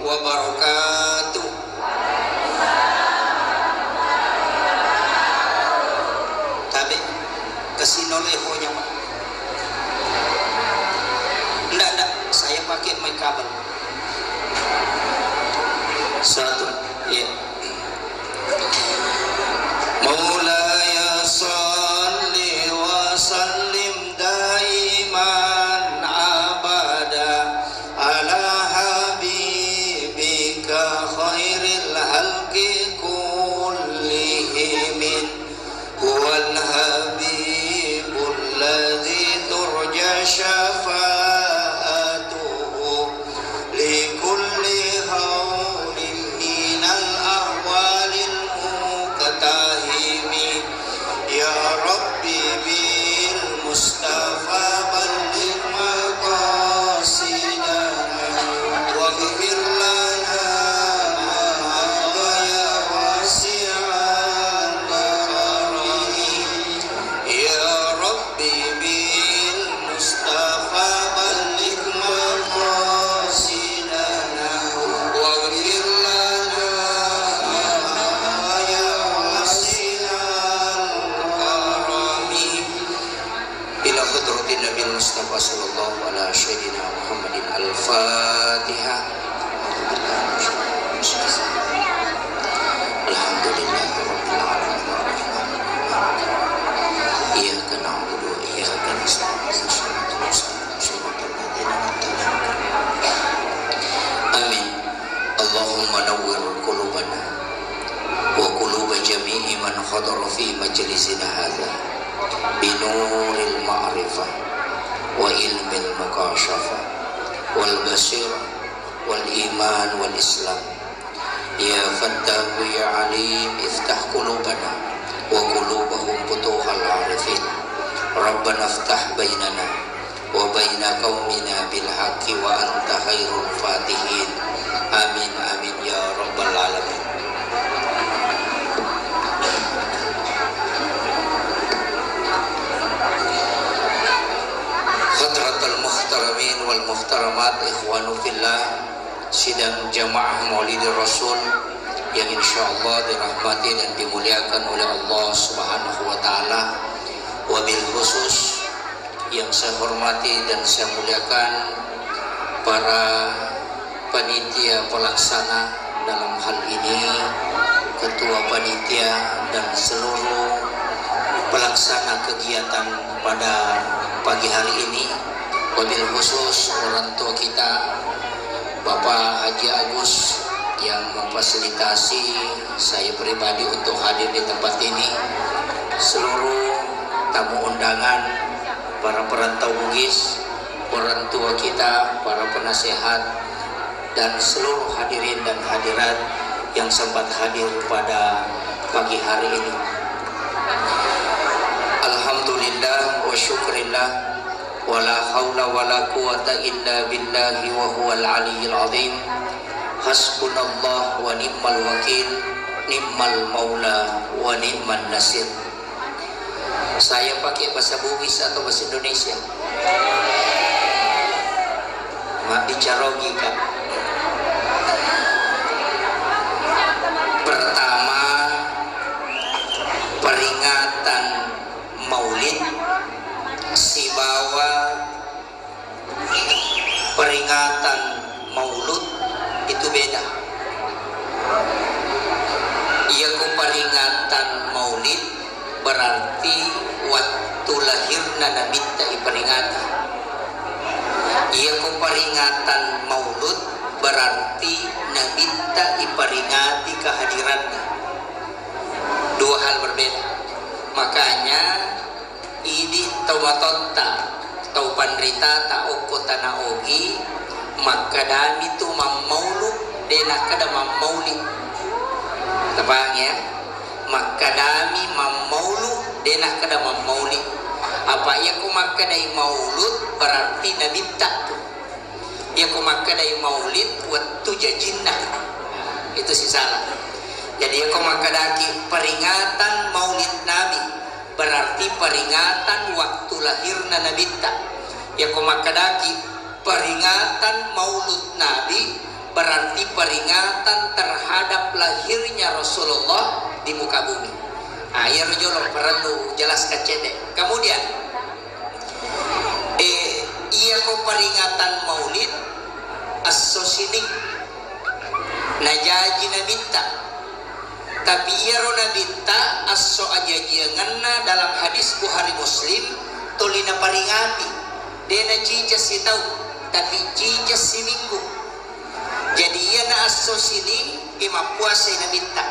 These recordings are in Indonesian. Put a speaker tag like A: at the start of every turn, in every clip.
A: wabarakatuh. Tapi kesinolehonya Pak. Enggak, saya pakai mic kabel. Satu, ya. Maulaya salli wa sallim daiman abada ala habibika khairil halqi kullihim huwal habibul ladzi turja syafa'atuhu likulli hawlin minal ahwalil muqtahimi ya rabbi bil mustafa balligh maqasidana waghfir lana ya wasi'al karami ya rabbi bil mustafa balligh maqasidana waghfir lana ya wasi'al karami ila hadratin nabil mustafa sallallahu ala sayyidina muhammadin al-fatihah. Alhamdulillahirabbil alamin iyyaka na'budu wa iyyaka nasta'in ihdinas siratal ladzina an'amta 'alaihim. Amin. Allahumma nawwir qulubana wa quluba jami'i man hadara fi majlisina hadza binuril ma'rifah wa ilmil makashafah wal basirah wal iman wal islam ya fattahu ya alim iftah qulubana wa qulubahum futuhal arifin rabbana iftah bainana wa baina qaumina bil haqqi wa anta khairul fatihin. Amin amin ya rabbal alamin. Hadratul muhtaramin wal muhtaramat ikhwanu fillah, sidang jamaah Maulidi Rasul yang insyaallah dirahmati dan dimuliakan oleh Allah Subhanahu wa taala. Wabil khusus yang saya hormati dan saya muliakan para panitia pelaksana dalam hal ini, ketua panitia dan seluruh pelaksana kegiatan pada pagi hari ini. Wabil khusus orang tua kita Bapak Haji Agus yang memfasilitasi saya pribadi untuk hadir di tempat ini, seluruh tamu undangan, para perantau Bugis, orang tua kita, para penasehat, dan seluruh hadirin dan hadirat yang sempat hadir pada pagi hari ini. Alhamdulillah wa syukrillah wa la hawla wa la quwata illa billahi wa huwal aliyyil azim. Hasbunallah wa ni'mal wakil, ni'mal maula wa ni'man nasir. Saya pakai bahasa Bugis atau bahasa Indonesia? Mak bicarogi kan. Pertama, peringatan Maulid Sibawa, peringatan Maulud itu beda. Ia peringatan Maulid berarti waktu lahirna Nabi tak diperingati. Ia peringatan Maulud berarti Nabi tak diperingati kehadirannya. Dua hal berbeda. Makanya ini taumatonta tau pandrita ta oko tanah ogi maka dami tu mamaulud dena kada mamaulid. Tepang ya, maka dami mamaulud dena kada mamaulid. Apa ya ku maka dai maulud berarti nabi tak tu. Ya ku maka dai maulid waktu jajinnah. Itu sih salah. Jadi ya ku maka daki peringatan maulid nabi berarti peringatan waktu lahirna nabi tak. Ya ku maka daki peringatan maulud nabi berarti peringatan terhadap lahirnya Rasulullah di muka bumi. Air jolo perlu jelas kecede. Kemudian ia ko peringatan Maulid as-sosining najaji nabinta, tapi ia ro nabinta aso ajajianganna dalam hadis Bukhari Muslim tolina peringati dena jijas si tau tapi jijas si minggu. Jadi ia na aso sining ima puasa nabinta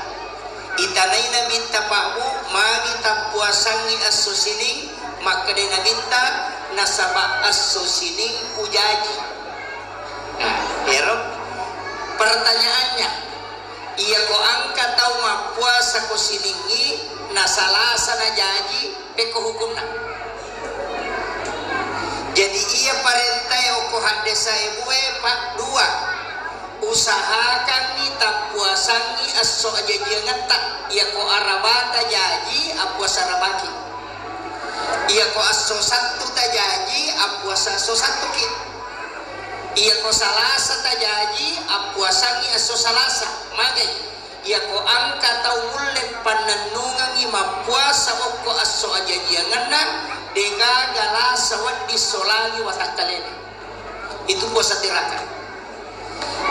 A: itanay nabinta pamu mami tak puasangi aso sining maka de nabinta nasaba aso sining ujaji. Nah, Erop, pertanyaannya, ia ko angkat tau ma puasa ko siningi nasalasa na jaji peko hukumna. Jadi ia parentay o ko hadesa ebue pak dua usahakan ni tak puasangi aso ajajiangan tak ia ko arabata jaji apuasa rabaki. Ia ko aso satu tajaji apuasa aso satu ki. Ia ko salasa tajaji apuasangi aso salasa magai ia ko angka tau mulai pananungang ima puasa oko aso ajajianganna dega galasa wadi solagi watakalene itu puasa tirakan.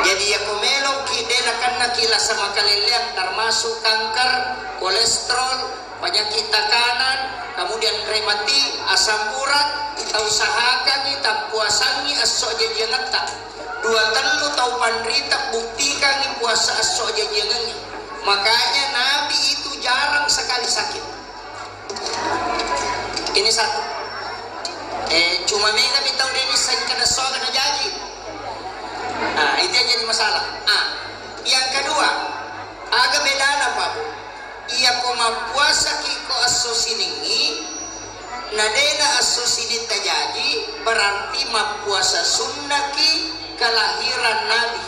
A: Jadi ia ko melong kidena karena kila sama kalelean termasuk kanker, kolesterol, penyakit tekanan, kemudian remati, asam urat, kita usahakan kita puasangi aso jajangan tak. Dua telu tau pandrita buktikan ni puasa aso jajangannya. Makanya Nabi itu jarang sekali sakit. Ini satu. Cuma mereka minta udah ini saya kena soal kena janji. Nah, itu yang jadi masalah. Yang kedua, agak beda apa bu? Ia koma puasa kiko aso siningi nadena aso sinin tajaji berarti ma puasa sunnaki kelahiran Nabi.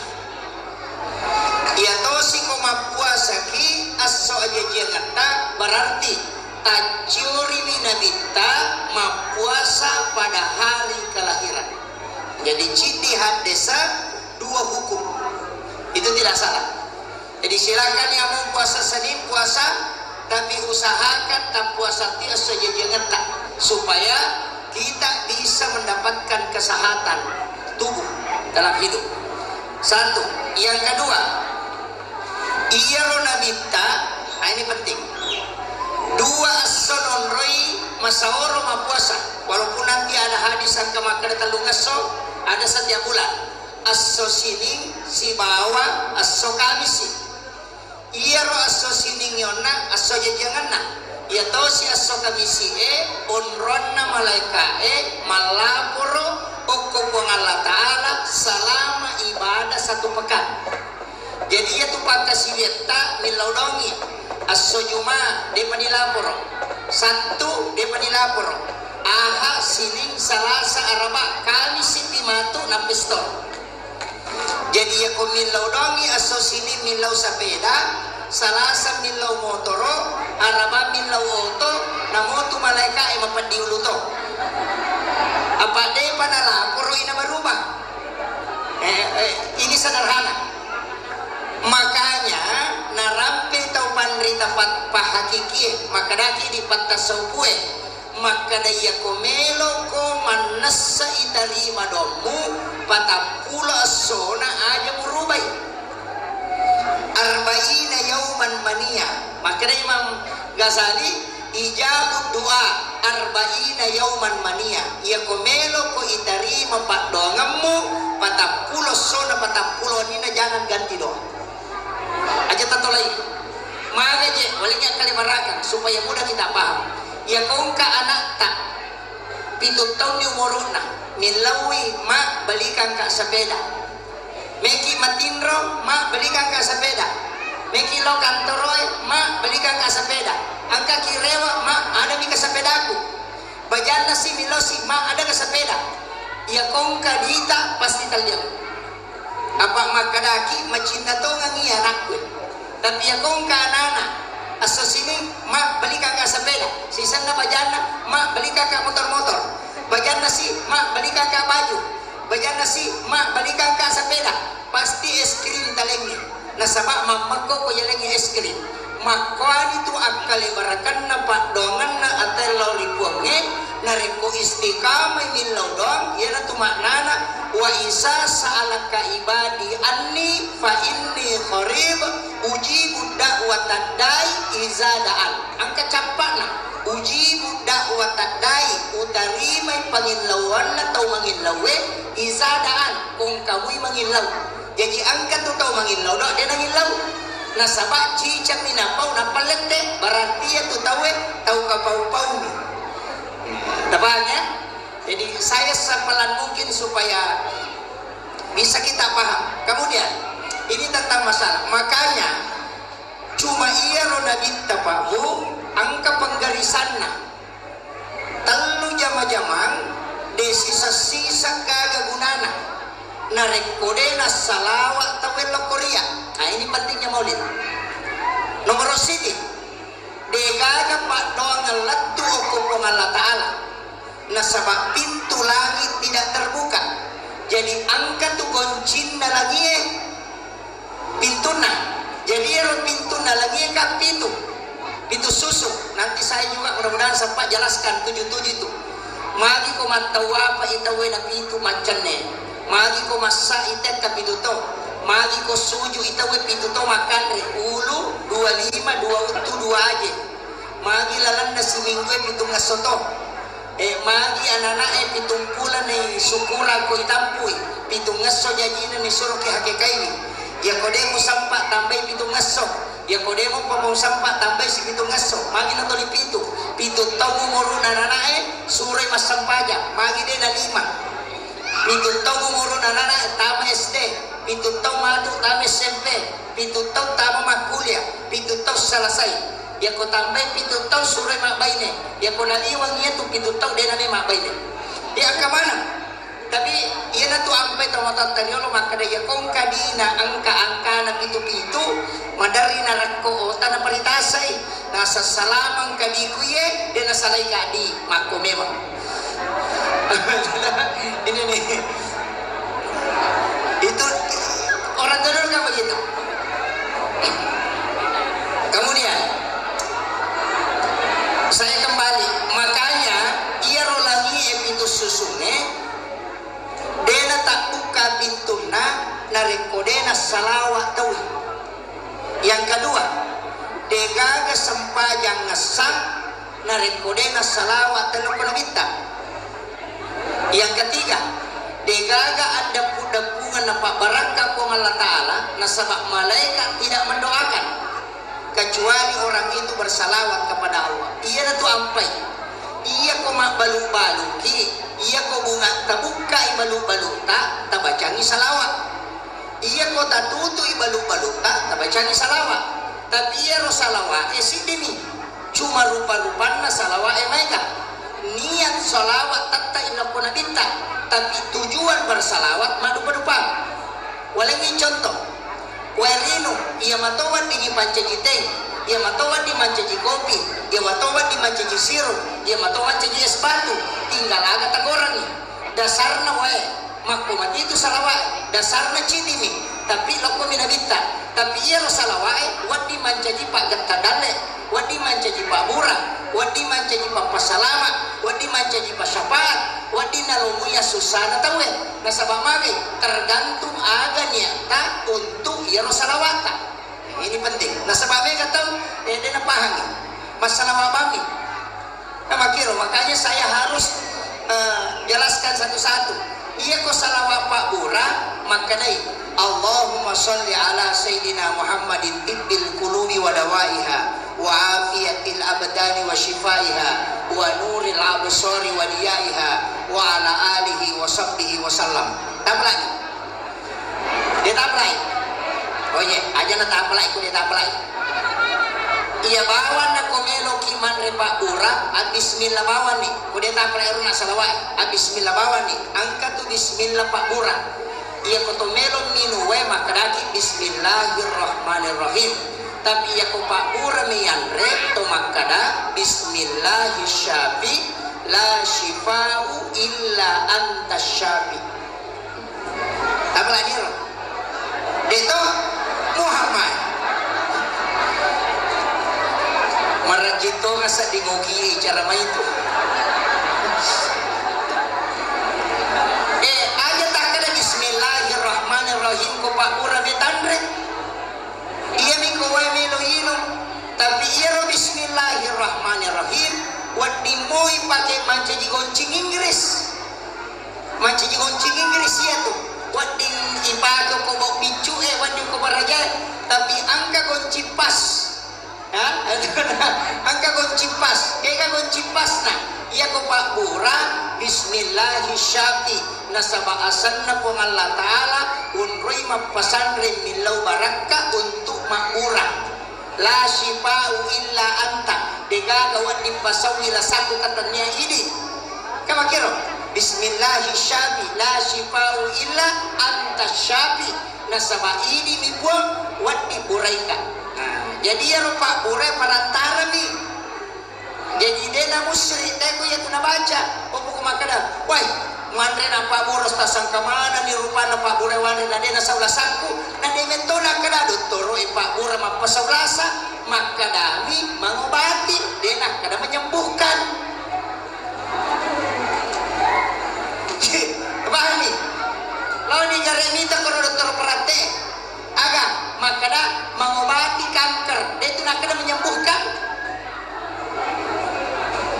A: Ia tosi koma puasa ki aso ajajiangata berarti tajuri minabita ma puasa pada hari kelahiran. Jadi citi hadesa dua hukum itu tidak salah. Jadi silakan yang mau puasa Senin puasa, tapi usahakan tak puasa tiap sejajangan tak supaya kita bisa mendapatkan kesehatan tubuh dalam hidup. Satu, yang kedua, iya ronabita, ini penting. Dua asononroi masaoro ma puasa, walaupun nanti ada hadis angka makan talungaso ada setiap bulan. Aso sining si bawa aso kamisi. Iya ro aso sining yona aso jajanganna. Ia tahu si aso kamisi onronna malaika malaporo oko Allah Ta'ala selama ibadah satu pekan. Jadi ia tu pakai si beta milaudongi aso juma de manilaporo satu de manilaporo aha sining salasa araba kami siti matu na pistol. Jadi ya ko milaw dongi aso sini milaw sapeda salasa milaw motoro araba milaw auto na moto malaika mapandiuluto apa de panala puro ina berubah. Ini sederhana. Makanya narampe tau pandrita pahakiki maka daki di patasau maka daya komelo ko manasa itarima domu patapula asona aja murubai arba'ina yauman mania. Maka daya Imam Ghazali ijabut doa arba'ina yauman mania ya komelo ko itarima pak dongamu patapulo sona patapulo nina jangan ganti doa aja tato lain maka je walingnya kali marakan supaya mudah kita paham. Ya kau ka anak tak pitut tahun di umurna milawi mak balikan ka sepeda meki matindro mak balikan ka sepeda meki lo kantoroy mak balikan ka sepeda angka kirewa mak ada di ka sepedaku bajana si milosi mak ada ka sepeda. Ya kau ka dita pasti talyan apa makadaki macinta to ngangi anakku tapi ya kau ka anak aso sini mak beli kakak sepeda sisan na bajana mak beli kakak motor-motor bajana si mak beli kakak baju bajana si mak beli kakak sepeda pasti SK talengi nasaba mamako ko yalengi es krim makwan itu akal ibarakan na padongan na atel lauli kuange nareko istiqamah min laudong yana tu maknana wa isa sa'alaka ibadi anni fa inni qarib ujibu da'watad dai iza da'an angka capakna ujibu da'watad dai utarima panginlauan na tau manginlawe iza da'an kung kamu manginlaw jadi angka tu tau manginlaw do dia nanginlaw nasabak cicak minapau napalete berarti ya tu tahu kapau-pau ni tebaknya. Jadi saya sepelan mungkin supaya bisa kita paham. Kemudian ini tentang masalah makanya cuma iya rona binta pamu angka penggarisanna telu jama-jamang desi sisa gaga gunana narek kodena salawat tawel Korea. Nah ini pentingnya maulid. Nomor siti degaga pak doang ngelatu okupong Allah Ta'ala nasabak pintu langit tidak terbuka jadi angka tu goncin lagi pintu nah jadi pintu nah lagi kak pintu susu nanti saya juga mudah-mudahan sempat jelaskan 77 itu magi ko matau apa itawe na pintu macane magi ko masa itet ka pintu to magi ko suju itawe pintu to makan ulu 25 2 aja magi lalan na simingwe pintu ngasoto magi anak-anak pitungkulan ni syukuran ko itampui pitung ngaso jajina ni suruh ke hakikai ya kode mo sampak tambay pitung ngaso ya kode mo pamong sampak tambay si pitung ngaso magi na toli pitu tau mo moro na anak suray masampaja magi de na 5 pitu tau mo moro na anak tama SD pitu tau madu tama SMP pitu tau tama makuliah pitu tau salasay ya ko tambay pitu tau suray makbaine ya ko naliwang niya tu pitu tau de na makbaine ya kamana tapi iya na tu ampay tamatang tanyolo makadaya kong kadina angka na pitu madari na rakko ota na paritasay nasa salamang kadikuye de nasalay kadi mako memang ini nih itu orang dulu kan begitu. Kemudian saya kembali makanya ia rolangi pintu susune dena tak buka pintuna narekodena salawat tahu yang kedua degaga sempajang ngesang narekodena salawat telukuna bintang yang ketiga degaga ada pudapungan napa barangka kong Allah Ta'ala nasabak malaikat tidak mendoakan kecuali orang itu bersalawat kepada Allah iya na tu ampai iya ko balu-baluki iya ko bunga tabuka ibalu-balu ta tabacangi salawat iya ko tatutu ibalu-balu ta tabacangi salawat tapi iya ro salawat sidini cuma rupa-rupanna salawat mereka niat salawat tatta ilakuna binta tapi tujuan bersalawat madu-madupan walengi contoh walinu iya matowan di pancajiteng iya matowan di mancaji kopi iya matowan di mancaji sirup iya matowan caji es batu tinggal agak tagorang dasarna wae makko mati itu salawat dasarna cidimi tapi lakko minabita tapi iya lo salawat wadi mancaji pak getadale wadi mancaji pak burang wadi mancaji pak pasalamat wadi mancaji pak syafaat wadi nalumuya susana tawe nasabah magi tergantung aga niata untuk ya salawata ini penting nasabah magi tahu dia pahami masalah mabami makiro makanya saya harus jelaskan satu-satu iya ko salawat pak burang maknai Allahumma sholli ala sayyidina Muhammadin tibbil qulubi wa dawaiha wa afiyatil abdani wa shifaiha wa nuril absari wa diyaiha wa ala alihi wa sahbihi wa sallam. Taplai. Dia taplai. Oh ye, aja na taplai ku dia taplai. Iya bawan na komelo kiman repa ura at bismillah bawan ni. Ku dia taplai runa salawat. At bismillah bawan ni. Angka tu bismillah pak ura. Iya kotomelo minuwe makadaki bismillahirrahmanirrahim tapi iya ko paura miyanre to makada bismillahirrahmanirrahim la shifa'u illa anta syafi apa lagi dito ngasa dingogi cara main itu. Aja tak kada bismillahirrahmanirrahim ko pak pura betandre. Iya mi ko wa melo ino. Tapi iya bismillahirrahmanirrahim wat dimoi pakai mancaji goncing Inggris. Mancaji goncing Inggris ya tuh. Wat di ipato ko bok bicu wat di ko baraja tapi angka gonci pas. Ha? Angka gonci pas. Kaya gonci pas nah. Iya ko pak pura bismillahirrahmanirrahim nasabaasan na po ng Allah Ta'ala unroy mapasandre milaw baraka untuk maurang la shifa'u illa anta degagawan di pasawi la satu katanya ini kamakiro bismillahirrahmanirrahim la shifa'u illa anta syafi nasaba ini mibuang wat diburaika. Jadi ya rupa burai parantara nih. Jadi dena musri teko ya tuna baca opo kumakada wai mandre na Pak Boros tasang kamana ni rupa na Pak Burewan na dena saulasangku na de mentona kada doktoro Pak Bura mapasaulasa makadami mangobati dena kada menyembuhkan. Pahami? Lalu ni jaremita kalau dokter perate aga makada mangobati kanker itu nak kada menyembuhkan.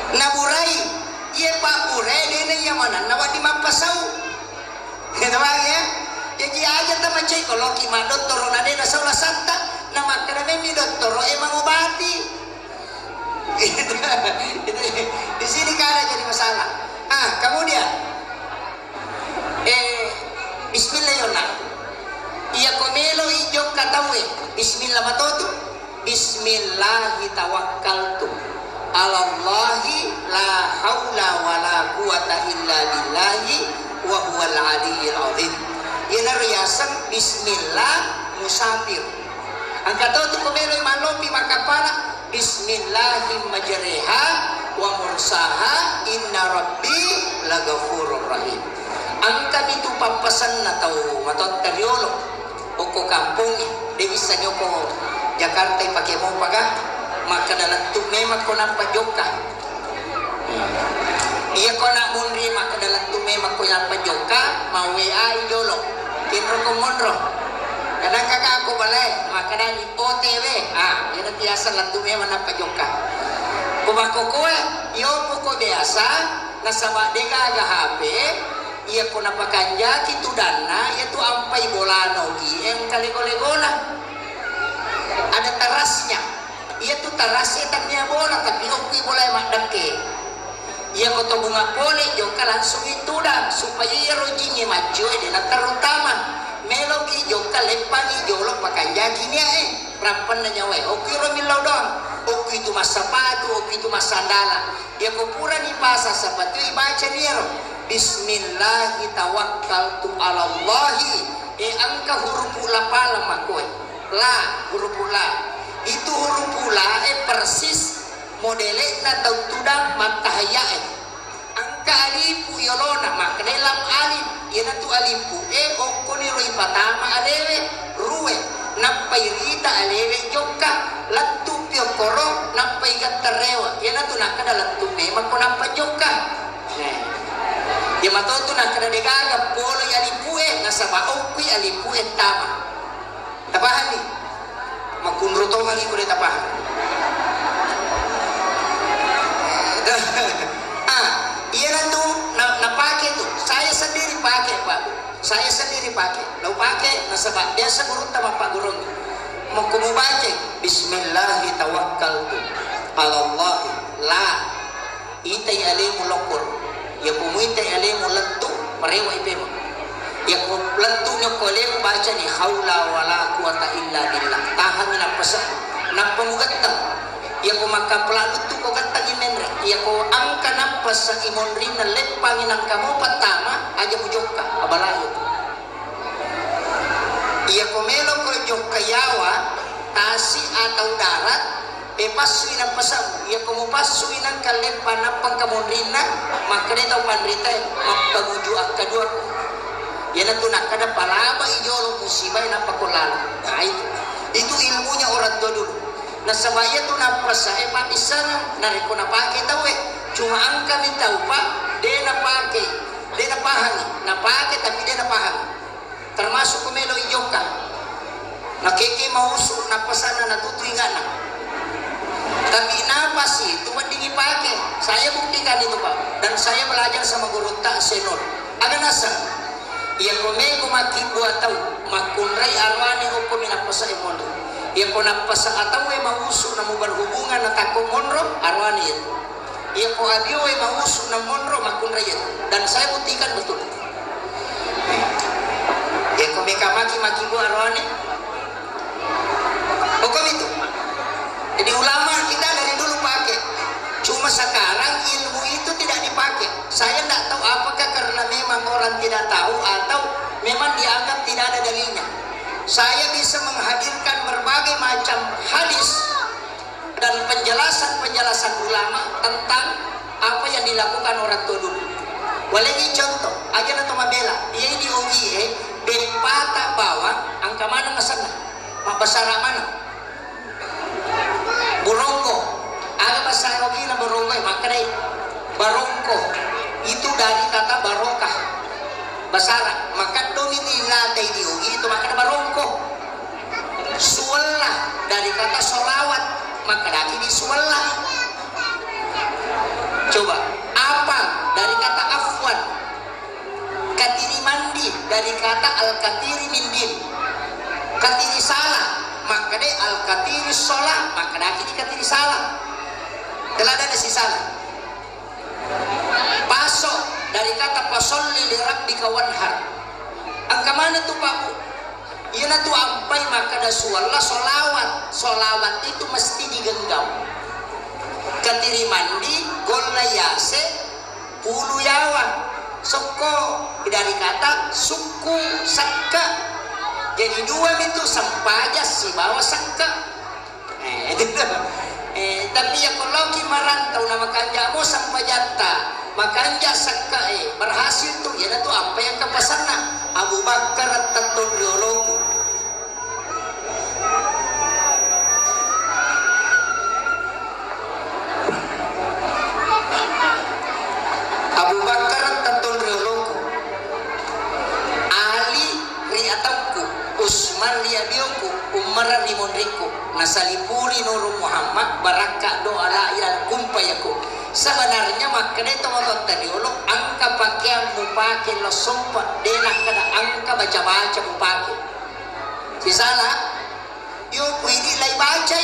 A: Naburai iya Pak Burai dena yang mana nawat di mapasau kita ya jadi aja teman cai kalau kima doktor na dena saula santa nama kada memi doktor emang obati di sini kada jadi masalah. Kemudian bismillahirrahmanirrahim iya komelo ijo katawe bismillah matotu bismillahi tawakkaltu alallahi la haula wala quwata illa billahi wa huwal aliyyil azim. Ina riyasan bismillah musafir. Angka to tu komelo malopi makapala bismillahim majriha wa mursaha inna rabbi laghafurur rahim. Angka itu papasan na tau matot kariolo oko kampung de bisa nyoko Jakarta pakai mo paga maka dalam tu memang kau nampak joka. Iya kau nak mundri maka dalam tu memang kau nampak joka mau WA idolo kinro komonro kadang kakak aku balai maka dari OTW ini biasa lah tu memang nampak joka kubako kowe iyo poko biasa nasabak dega aga HP iya kau nampak kanja kitu dana itu ampai bola nogi yang kali-kali ada terasnya. Ia tu tarasnya tak dia bola tapi okey bola mak deke. Ia koto bunga pole joka langsung itu dah supaya ia rojinya maju dia terutama melogi joka lepangi jolo pakai jaginya perapan nanya we okey romilau doang okey itu mas sepatu okey itu mas sandala dia kopura ni pasar sepatu baca dia bismillah tawakkaltu ala Allahi angka huruf la pala makoy la huruf la itu huruf pula persis modelnya atau tudang matahaya angka alifu yolona maka dalam alif yana tu alifu okoni roi patama alewe ruwe nampai rita alewe joka latu piokoro nampai gattarewa yana tu nakada latu memang ko nampai joka ya mato tu nakada degaga polo alifu nasaba okui alifu tama tapahani makunruto lagi ko dito pa. Iyan tu napake tu. Saya sendiri pakai Pak. Saya sendiri pakai. Lau pakai nasabak biasa gurun tama Pak gurun. Mau baca bismillahi tawakkaltu ala Allah la itai alimu lokur. Ya pumuitai alimu lentu parewa ipema. Ya ko lentunya ko lem baca ni haula wala quwata illa billah tahan na pasa na pamugatta ya ko makaplalu tu ko gatta imenre ya ko angka na pasa imonri na lepang inang kamu patama aja mujokka abalayo ya ko melo ko jokka yawa tasi atau darat pasuin na pasa ya ko mupasuin ang kalepa na pangkamonrina makreta panrita mapaguju akadua yana tu nak kada palaba ijolo musibah na pakolala. Nah itu ilmunya orang tua dulu. Nasabaya tu napasa pak isana nariko napake tau cuma angka minta upah dia napake dia napahami napake tapi dia napahami termasuk kumelo iyoka nakeke mausu napasana natutuingana tapi napas itu mendingi pake saya buktikan itu pak dan saya belajar sama guru tak senor ada nasa yang komeko makibuat tau makunrai arwani hukum napasa emondo yang ko napasa ataw mauso na mo berhubungan na tako monro arwani yan yang ko adiyo mauso na monro makunrayan dan saya buktikan betul yang ko maki ko arwani hukum itu jadi ulama kita dari dulu pakai cuma sekarang ilmu itu tidak dipakai saya tidak tahu apakah karena memang orang tidak tahu atau memang dianggap tidak ada dalilnya. Saya bisa menghadirkan berbagai macam hadis dan penjelasan-penjelasan ulama tentang apa yang dilakukan orang tua dulu. Walagi contoh, aja na tumabela, dia di OGE, bempata bawa, angka mana ngasana, mabasara mana, burongko, ada bahasa OGE na burongko, makanya barongko itu dari kata barokah. Basara maka domini lantai di ugi itu maka barongko suwallah dari kata solawat maka daki di suwallah coba apa dari kata afwan katiri mandi dari kata al katiri mindin katiri salah maka de al katiri sholah maka daki di katiri salah telah ada si salah pasok dari kata pasolli li rabbika wanhar angka mana tuh Pak Bu iya tuh ampai maka ada suwallah solawat itu mesti digenggam katiri mandi golla yase pulu yawa soko dari kata suku sakka jadi dua itu sampajas si bawa sakka tapi ya kalau kimarantau nama kanjamu sampajatta makanya sakka berhasil tuh ya tuh apa yang kepasana Abu Bakar tentu biologi Abu Bakar tentu biologi Ali riatauku Usman liabiuku Umar limonriku nasalipuri nuru Muhammad baraka doa la ilaha kumpayaku sebenarnya makanya itu motor tadi ulok angka pakaian mupake lo sumpah denak kada angka baca mupake si salah yuk ini lagi baca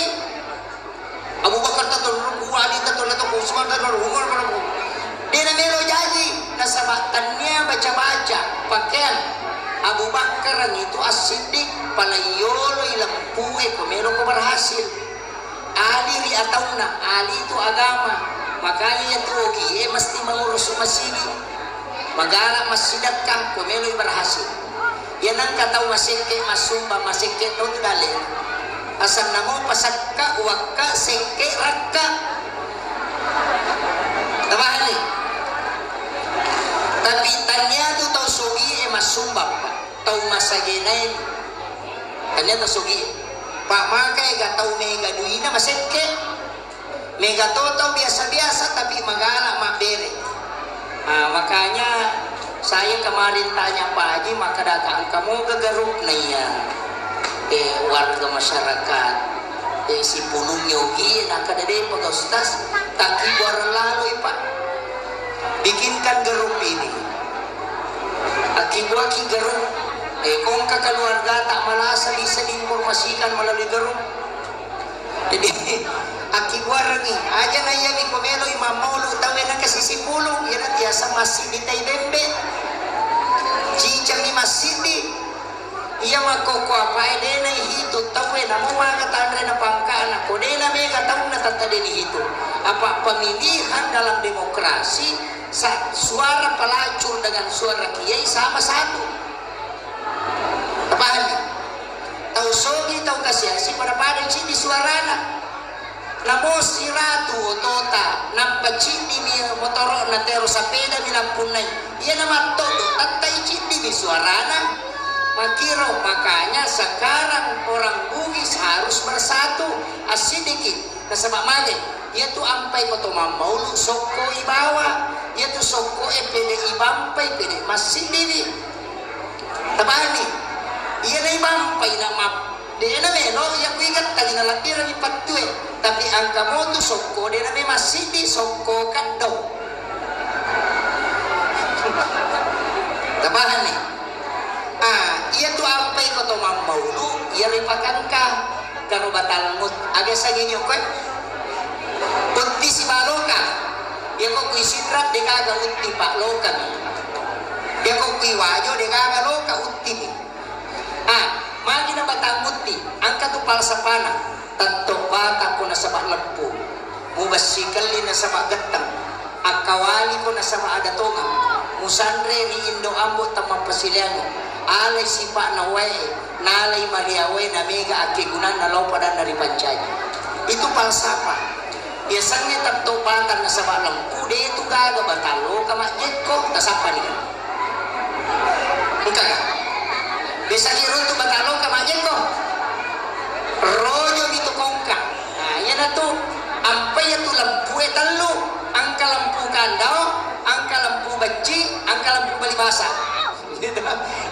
A: Abu Bakar tatul Ali tatul Usman tatul Umar dia melo jadi nasabatannya baca pakaian Abu Bakar itu as-siddiq palayolo ilang puwe kumelo ko berhasil Ali riatauna Ali itu agama makanya yang tuogi mesti mengurus masjid magala masjidat kang kumelo berhasil yan ang kataw masengke masumba masengke no dali asal namo pasakka wakka sengke rakka tabahani tapi tanya tu tau sugi masumba tau masagenay tanya tau sugi pak makai gatau mega duina masengke mega total biasa-biasa tapi magala mabere makanya saya kemarin tanya Pak Haji maka datang kamu gegaruk na yan warga masyarakat si punung yogi nakadade pag-ustas takibar lalu Pak bikinkan geruk ini akibuah ki geruk kung kakaluarga tak malasa bisa diinformasikan melalui geruk jadi akibuar ni aja na iya mi komelo imamolo tawe na kasi sipulong yan at yasa masidi tay bembe chicha mi masidi iya makoko apa ede na ihito tawe na mo makatandre na pangkana ko de na may katawag na tatade ni hito apa pemilihan dalam demokrasi suara pelacur dengan suara kiai sama satu apa ni tau sogi tau kasiasi pada pada di suarana namo siratu tota nampacindi mi motoro na tero sapeda bilampunay iya naman todo tatay cindi mi suarana makiro makanya sekarang orang Bugis harus bersatu asidikit nasabak magin yaitu ampai ko to mamaulu soko ibawa yaitu soko pede ibampai pede masindiri tabani iya na ibampai na map de na meno ya kuigat tali na lapira ni patue tapi angka mo to soko de na me masindi soko kado tabani iya tu ampai ko to mamaulu iya ripakan ka karo batalngot aga sa ginyo ko utti si baloka ya ko kuisidrat de kaga utti pak loka ya ko kuiwajo de kaga loka utti magi na batangutti angka tu palsapana tanto bata ko na sama lampu mubasikal na sama gattang akawali ko na sama adatonga musanre ri indo ambo tamang pasiliango alay sipa na way nalay mariaway na mega akigunan na law pada dari pancay itu palsapa biasanya tertopatan na sa balang kude itu gaga batalo kamakjit ko tasapa niya ika bisa kiro itu batalo kamakjit ko rojo dito kongka yan na to ampay ito lampu talo angka lampu kandaw angka lampu baci angka lampu balibasa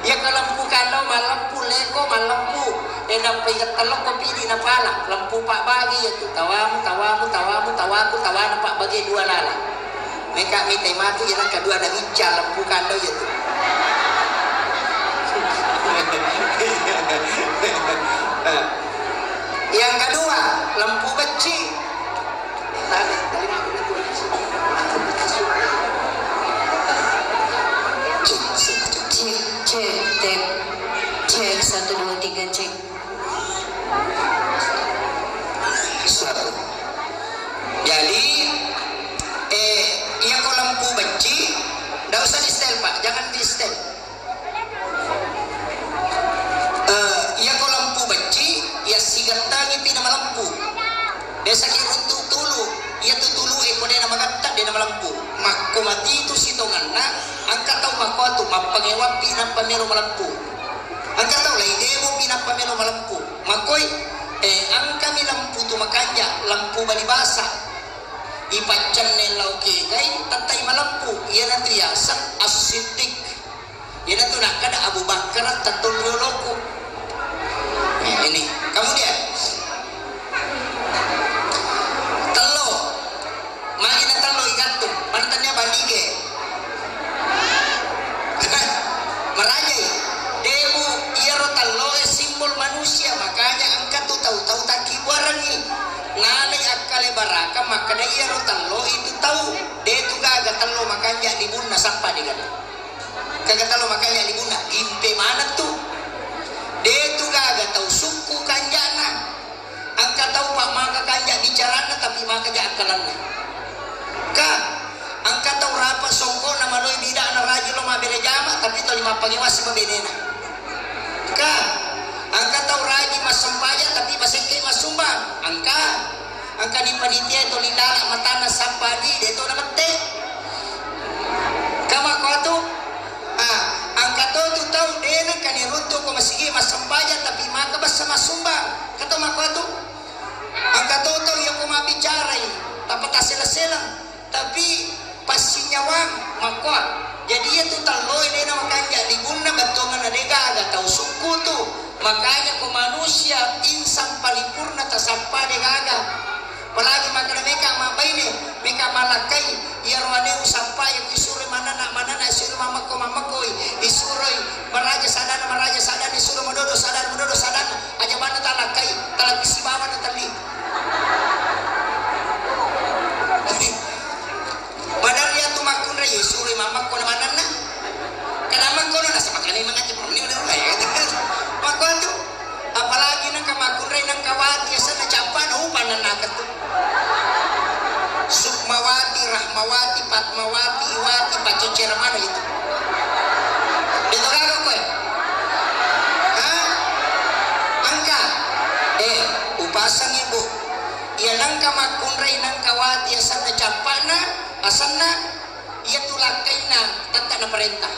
A: ya lampu kandaw malampu leko malampu nampai talok ko pili na pala lampu pak bagi itu tawamu tawaku tawana pak bagi dua lala mereka minta mati yang kedua ada hijau lampu kandaw itu yang kedua lampu beci
B: cek 1 2 3 cek.
A: Jadi iya ko lampu benci nggak usah di setel pak, jangan di setel. Iya ko lampu benci ya sigatangi pina malampu desa kiruntu tulu iya tu tulu ko dia nama gatta dia nama lampu makko mati itu sitonganna angka tau makko tu mapangewa pina pamero malampu angka tau lai demo pina pamero malampu makoy angka mi lampu tu makanya lampu balibasa ipacan nelau ke kai tatai malampu iya nanti ya sak asidik iya nanti nak kada Abu Bakar tatul yoloku ini kemudian telo magi na telo igantung mantannya balige merajai demu iya ro telo simbol manusia makanya angkat tu tahu tak kibarangi nalai akale baraka makanya iya ro telo itu tahu dia tu gaga telo makanya dibunna sampai dengan kagak telo makanya dibunna impe mana tuh dia tu gaga tahu suku kanjana angka tahu pak maka kanja bicarana tapi maka jakalanna ka angka tahu rapa songko nama loy bidak na raji lo mabere jama tapi to lima pangiwas mabedena ka angka tahu raji mas sempaya tapi masengke mas sumbang angka di panitia to lindala matana sampadi dia to namate kama ko tu angka tu tahu dena kani runtuh ko masigi mas sempaya tapi maka bas sama sumbang kata mako tu angka tu yang ko mabicarai dapat hasil-hasilan tapi pasinyawang mako jadi itu taloy dena makanya diguna batongan adega agak tahu suku tu makanya ko manusia insan paripurna tasampa degaga apalagi makanya mereka mabaini mereka malakai yarwane usampa yang disuruh mana nak disuruh mamako disuruh meraja sadana disuruh mododo sadana aja mana talakai talapisi bawa tali padahal dia tu makunra disuruh mamako mana na kenapa kau nak semakan ini mengacau ini benar mako tu apalagi nak makunra nang kawati sana capan panan nak tu Sukmawati, Rahmawati, Patmawati, Iwati, Pacecer mana itu? Itu kagak kowe? Hah? Angka? Upasang ibu. Ia nangka makunrai nangka wati asana campana asana ia tulakaina tata na perintah.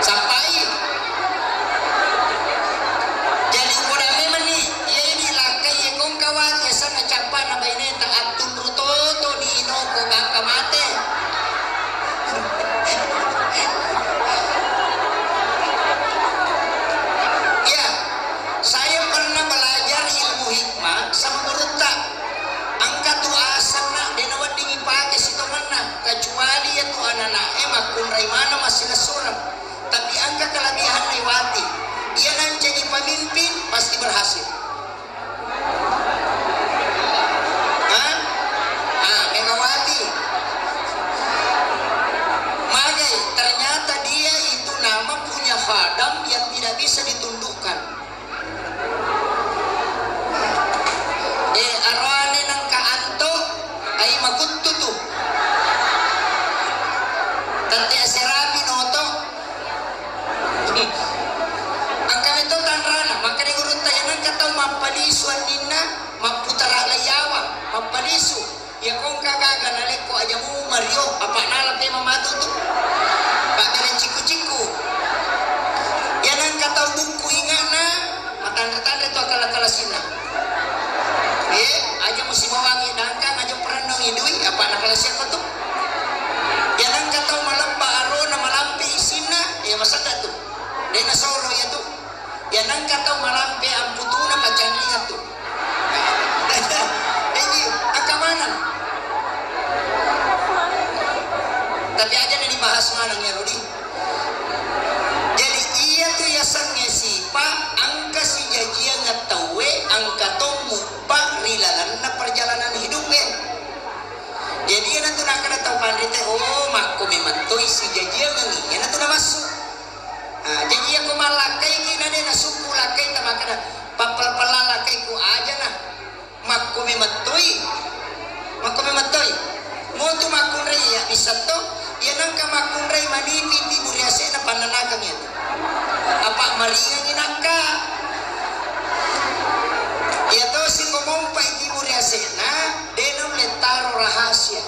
A: Sampai yang tidak bisa ditundukkan. Arwane ng kaanto ay magkututo. Tante aserabi noto. Ang kami to tanrana, makanigurun tayo ng kataw mapalisuan nina, maputara layawa, mapalisu. Ya kung kagaganalik ko aja mo Mario, apa nalap tayo mamatuto. Pagkarin chiku-chiku. Yan ang kataw buku hinga na, matanda-tanda ito akala-kalasin na. Aja mo si mawangi nangkang, aja peran ng idui, apa nakalasya ko to. Yan ang kataw malamba aro na malampi isin na, masada to. Dinosauro ya to. Yan ang kataw malampi ang puto na pacanglingan to. Jadi, ang kamanan. Tapi aja na dibahas nga ng Yarudi. Jadi iya tuh yasangnya sipa angka si jajian ngatawe angka tomu pak rilalan na perjalanan hidupnya. Jadi yan itu nak kena tahu pandite oh mak ko memantoy si jajian ngi yan itu na masuk. Jadi aku malakai kina dia na suku lakai ta makana papal-palalakai ko aja na mak ko memantoy. Mak ko memantoy. Mo tu makunray ya bisa to yan ang kamakunray manipi di muriase na pananagang yan. Apa maringan inangka ito si kumumpa iti muriase na denom letaro rahasia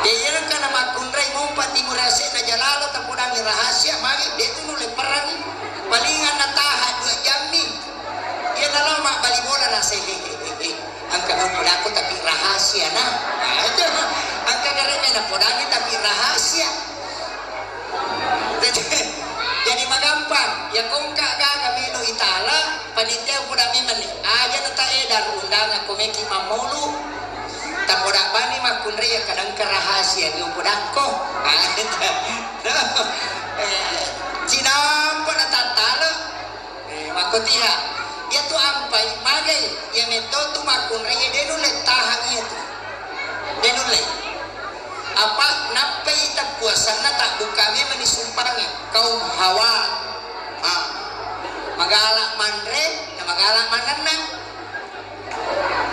A: yan ka na makunray mumpa iti muriase na jalalo tapunang rahasia magi dito no leparang palingan na taha 2 jam ni yan na lang balibola na sa ang kamumula ko tapi rahasia na ang kagarimay na podangin tapi rahasia. Jadi magampang ya kung kagagamino itala panitia po namin mani aja na tayo dan undangan kumeki mamulu tapodak bani makunri ya kadang kerahasian yung podak ko sinampo na tatalo makutiha ya tu ampai magay ya meto tu makunri ya denule tahang itu denule apa napai tapuasan na tak bukami manisumpangnya kaum hawa magalak manre na magalak manana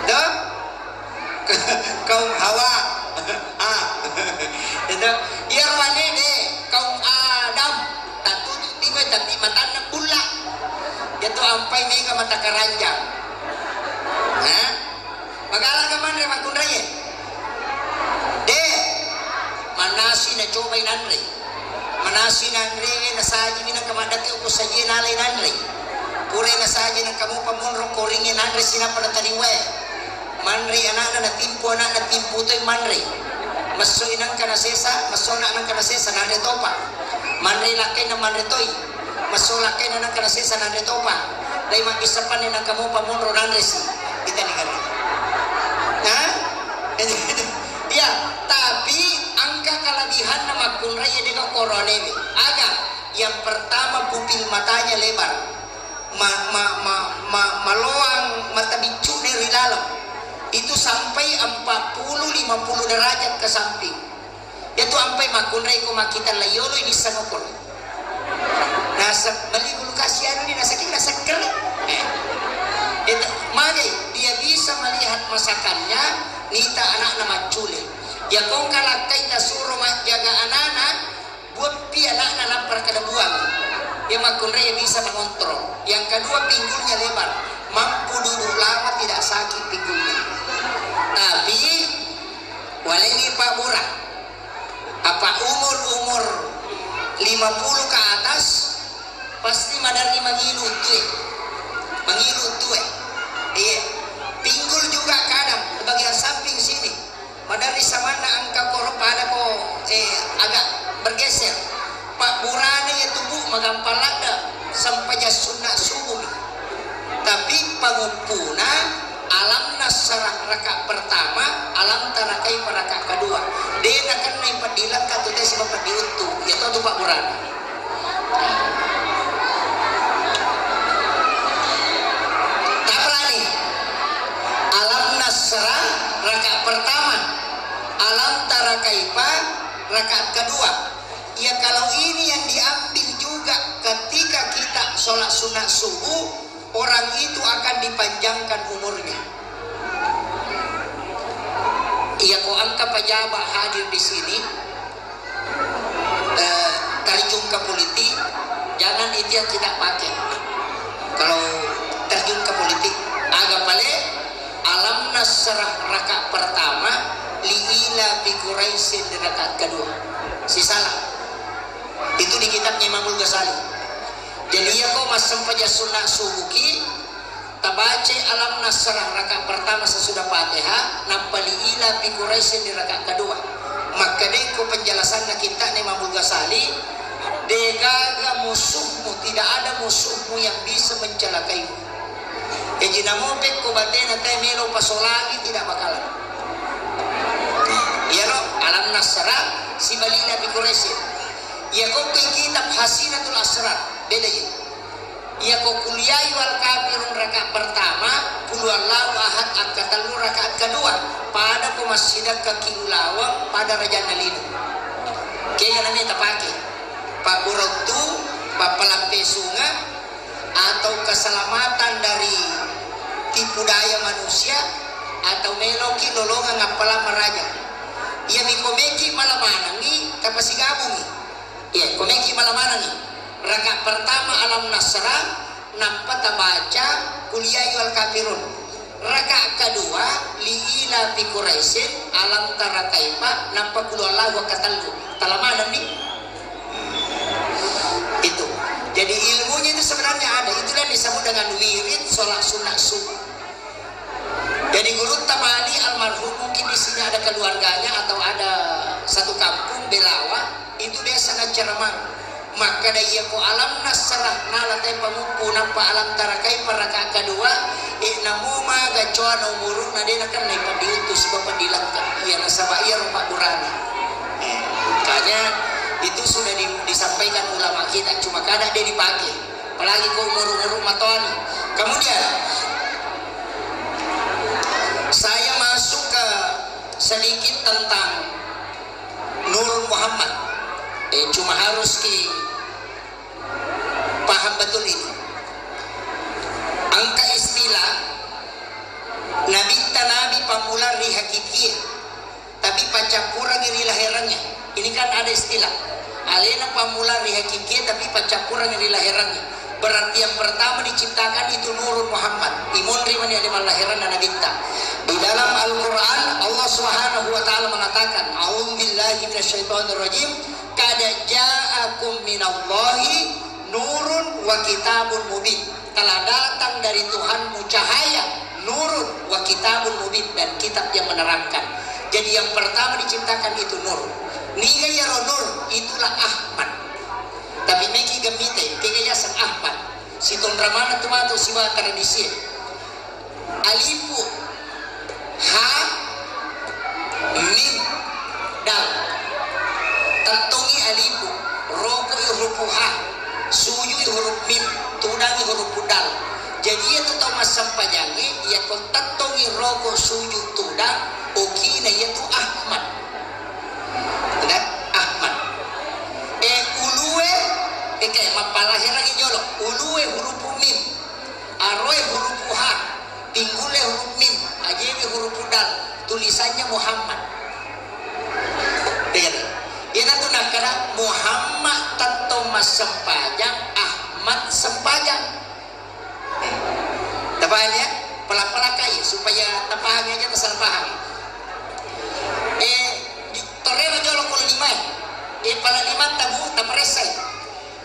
A: do kaum hawa itu yang mana de kaum Adam tatutu tiba tapi matan na pula itu ampai mega mata keranjang magalak ka manre makunraya de manasi na chobay nanre manasi nanre na saji minang kamadaki upo saji nalay nanre pure na saji ng kamu pamunro koringin nanre sinapa na taliwe manre anak na timpo anak na timpo to'y manre maso inang kanasesa maso na ng kanasesa nanre topa manre lakay na manre to'y maso lakay na ng kanasesa nanre topa dahil mag-isapan ni ng kamu pamunro nanre si kita nigan ya tapi angka kelebihan nama kunraya dengan koronemi agak yang pertama pupil matanya lebar meloang mata bicu dari dalam itu sampai 40-50 derajat ke samping itu sampai makunray ko makita layolo ini sanukor nasa bali ko kasihan ini nasa king nasa kerek itu magi dia bisa melihat masakannya nita anak nama cule ya kung kalakay na suro jaga anak buat pi anak na lapar kada buang yang makunray bisa mengontrol yang kedua pinggulnya lebar mampu duduk lama tidak sakit pinggulnya tapi walengi pak murah apa umur 50 ke atas pasti madani mengilu tuh iya pinggul juga kadang di bagian samping sini madari sama na angka korup pada ko agak bergeser pak burane ya tubuh magampalada sampai jasuna subuh tapi pangupuna alam nasarah raka pertama alam tarakai raka kedua dia akan naik padilang katutnya si bapak diutuh itu tuh pak burane tak berani alam nasarah raka pertama alam tarakaipa rakaat kedua ya kalau ini yang diambil juga ke sunat subuh, orang itu akan dipanjangkan umurnya. Iya, kau angka pejabat hadir di sini, terjun ke politik, jangan itu yang tidak pakai. Kalau terjun ke politik, agak pale alam nasrah rakaat pertama, liila bi Quraisyin di rakaat kedua. Si salah. Itu di kitabnya Imam Ghazali. Jadi ya kau masam paja sunat subuki, tabace alam nasrah rakaat pertama sesudah Fatihah, nampak liila bi Quraisyin di rakaat kedua. Maka deh kau penjelasan kita Imam Ghazali, degaga musuhmu, tidak ada musuhmu yang bisa mencelakaimu. Jadi namopek ko batena tay melo pasolagi tidak bakalan. Ya lo alam nasrah si balila bi Quraisyin. Ya kau kitab Hasinatul Asrar beda ya. Ya kau kuliah wal kafirun rakaat pertama, qul huwallahu ahad angkatan rakaat kedua pada pemasjidat kaki ulawang pada Raja Nalinu. Kaya namanya tapake. Pak Burotu, Pak Pelampe Sunga, atau keselamatan dari tipu daya manusia, atau meloki lolongan ngapala meraja. Ia mikomeki malamanangi kapasi gabungi. Ia komeki malamanangi. Rakaat pertama alam nasrah, nampak baca kuliah wal kafirun. Rakaat kedua liila bi Quraisyin alam tara kaifa nampak qul huwallahu katallu. Talamanan nih. Itu. Jadi ilmunya itu sebenarnya ada. Itulah disebut dengan wirid sholat sunat subuh. Jadi guru Tamani almarhum mungkin di sini ada keluarganya atau ada satu kampung Belawa, itu dia sangat ceramah. Maka dia ko alam nasrah nalatay pamumpu nampa alam tarakai rakaat kedua namuma gacoan umurun na din akan naik padiutus bapak dilangka ia nasabair Pak Burani. Makanya itu sudah disampaikan ulama kita, cuma kadang dia dipakai apalagi kau umur-umur matoni. Kemudian saya masuk ke sedikit tentang Nur Muhammad. Cuma harus paham betul ini. Angka istilah Nabi pamular di hakiki, tapi pacampuran di lahirannya. Ini kan ada istilah alena pamular di hakiki tapi pacampuran di lahirannya. Berarti yang pertama diciptakan itu Nurul Muhammad. Imun riman yang lahiran Nabi kita. Di dalam Al-Quran Allah Subhanahu wa taala mengatakan, "A'udzubillahi minasyaitonirrajim. Qad ja'akum minallahi nurun wa kitabun mubin." Telah datang dari Tuhanmu cahaya, nurun wa kitabun mubin, dan kitab yang menerangkan. Jadi yang pertama diciptakan itu nur. Niga ya nur itulah Ahmad. Tapi meki gemite tiga sang Ahmad. Si tondramana tumato si ba tradisi. Alifu ha mim dal. Tantongi alifu, roko huruf ha, suyu huruf mim, tudangi huruf dal. Jadi itu tahu masam pajangi, ia kon tantongi roko suyu tudang, okina yaitu Ahmad. Dan Ahmad. Ulue kayak mapalahiran jolok. Ulue huruf mim, aroe huruf ha, pinggule huruf mim, ajebi huruf dal. Tulisannya Muhammad. Dengar. Ina tu nak kena Muhammad tato mas sempajang, Ahmad sempajang. Tapahan ya, pelak-pelakai supaya tapahannya aja tersalah paham. Torero jolo ko lima. Pala lima tabu taparesay.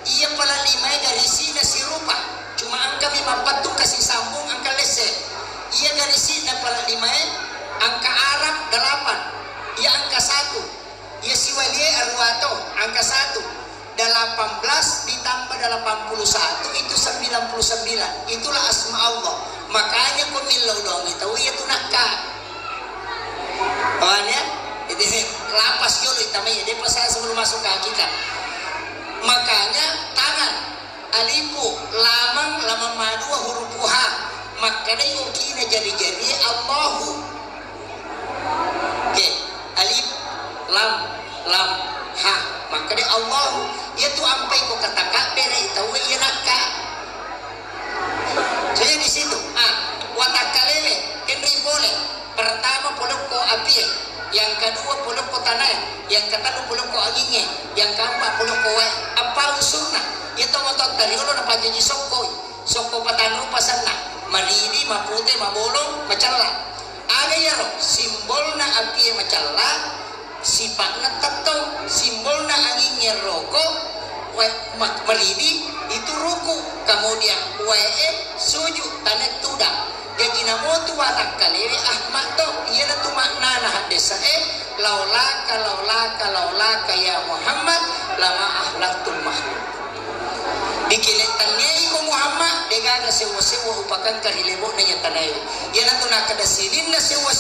A: Iya pala lima dari sini si rupa. Cuma angka 54 tu kasih sambung angka lese. Iya dari sini pala lima angka Arab 8. Iya angka 1. Ya si wali arwato angka 1 18 ditambah 81 itu 99. Itulah asma Allah. Makanya pemilau dong itu itu nakka. Pahanya? Jadi lapas dulu itamanya dia pas saya sebelum masuk ke hakikat. Makanya tangan alifu lamang madua huruf ha. Makanya yukina jadi Allahu. Oke, alif lam ha, maka dia Allah itu ampai ko kata kabere itu ya nakka. tanay, yang ke-30 ko anginge, yang ke-40 ko way. Apa usulna? Ito mo to tariulo na pagyaji sokkoy. Sokko patano pasan na. Malili, maputi, mabolong, macala. Aga yaro, simbol na api macala, sipak na tato, simbol na anginge roko, malili, itu ruku. Kemudian wae suju tanet tudang. Jadi namotu watak kalewi ahmad to iya na tu makna na hadisa laulaka ya Muhammad lama ahlaktul makhluk dikiletannya iko Muhammad dega na sewa upakan kahilebo na yatanayo yan na tu nakadasilin na sewa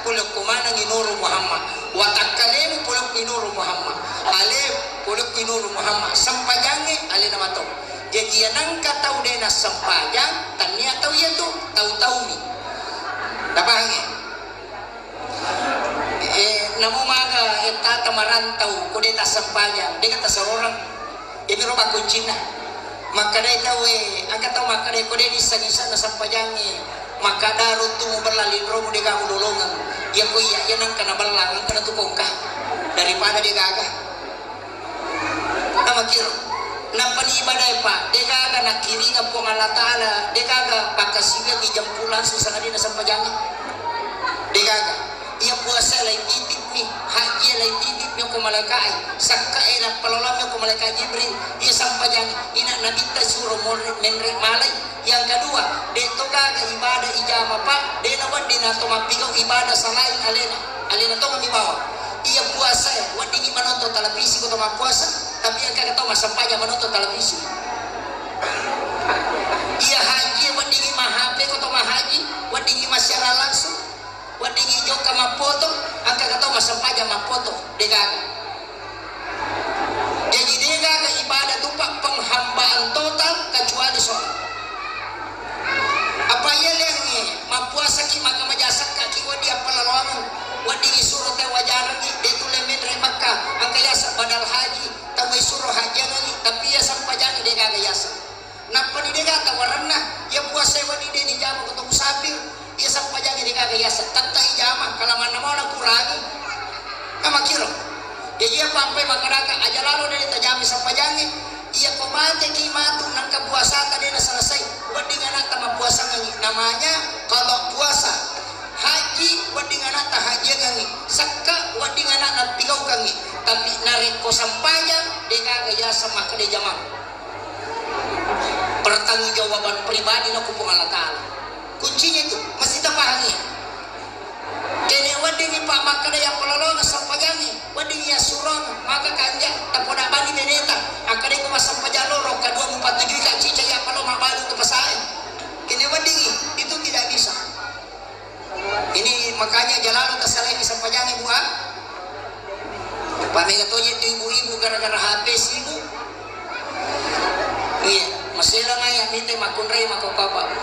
A: pulok kumana nginuro Muhammad watak kalewi pulok nginuro Muhammad alep pulok nginuro Muhammad sampajangi ale na mato. Jadi yang katau dena sempajang tania tau ya tu tahu mi dapangi namo maga eta tamaran tau kudeta sempajang dia kata seorang ini roba kuncina maka dia tahu angkat tahu maka dia kode disagisa na sempajangi maka daru tu berlalin romo dia kamu dolongan ya ko ya nang kana berlang kana tu kongkah daripada dia gagah nama kira nampan ibadah pak deka aga nakiri ngapo Allah Ta'ala deka aga pakasiga di jampulan susah di nasa pajangnya deka aga ia puasa lai titip ni haji lai titip yang ko malaikai sakka ela palolam yang ko malaikai Jibril ia sampajang ina nabita suruh menrek malai yang kedua deto gaga ibadah ijama pak dena wadina to mapigo ibadah salain alena to mabibawa ia puasa wadingi menonton televisi ko to puasa tapi yang kata tahu masa pajak menonton televisi ia haji wadingi mahape ko to mahaji wadingi masyarakat langsung wadingi joka mapoto angka kata tahu masa pajak mapoto degaga jadi degaga ibadah tu pak penghambaan total kecuali sholat apa ya lengi mapuasa ki maka majasak kaki wadi apa laluangan wadingi suruh te wajaran ni detu lemen Makkah angka yasa badal haji tawai suruh haji ngi tapi ya sampajang dia gaga yasa napa ni dia kata warna ya puasa wadi dia di jama untuk musafir ya sampajang dia gaga yasa tanta ijama kalau mana mau nak kurangi kama kiro jadi apa sampai makaraka aja lalu dia tajami sampajang iya komate kimatu nangka puasa tadi na selesai wadi ngana tama puasa ngi namanya kalau puasa haji wadi ngana ta haji ngi sakka wadi ngana na pigau kangi tapi narik ko sampajang dengan gaya sama ke jamaah pertanggungjawaban pribadi na kupung Allah Ta'ala kuncinya itu masih terpahami kene wadi ni pak maka yang pelolong sampajang wadi ya surong maka kanja tapoda bani beneta akade ko sampajang loro ka 247 ka cica ya kalau mabali untuk pasai kene wadi itu tidak bisa ini makanya jalan tersalai di sampajang ibu Pamega to itu ibu-ibu gara-gara HP ibu. Iya, masih lang ya mite makunray makopapa.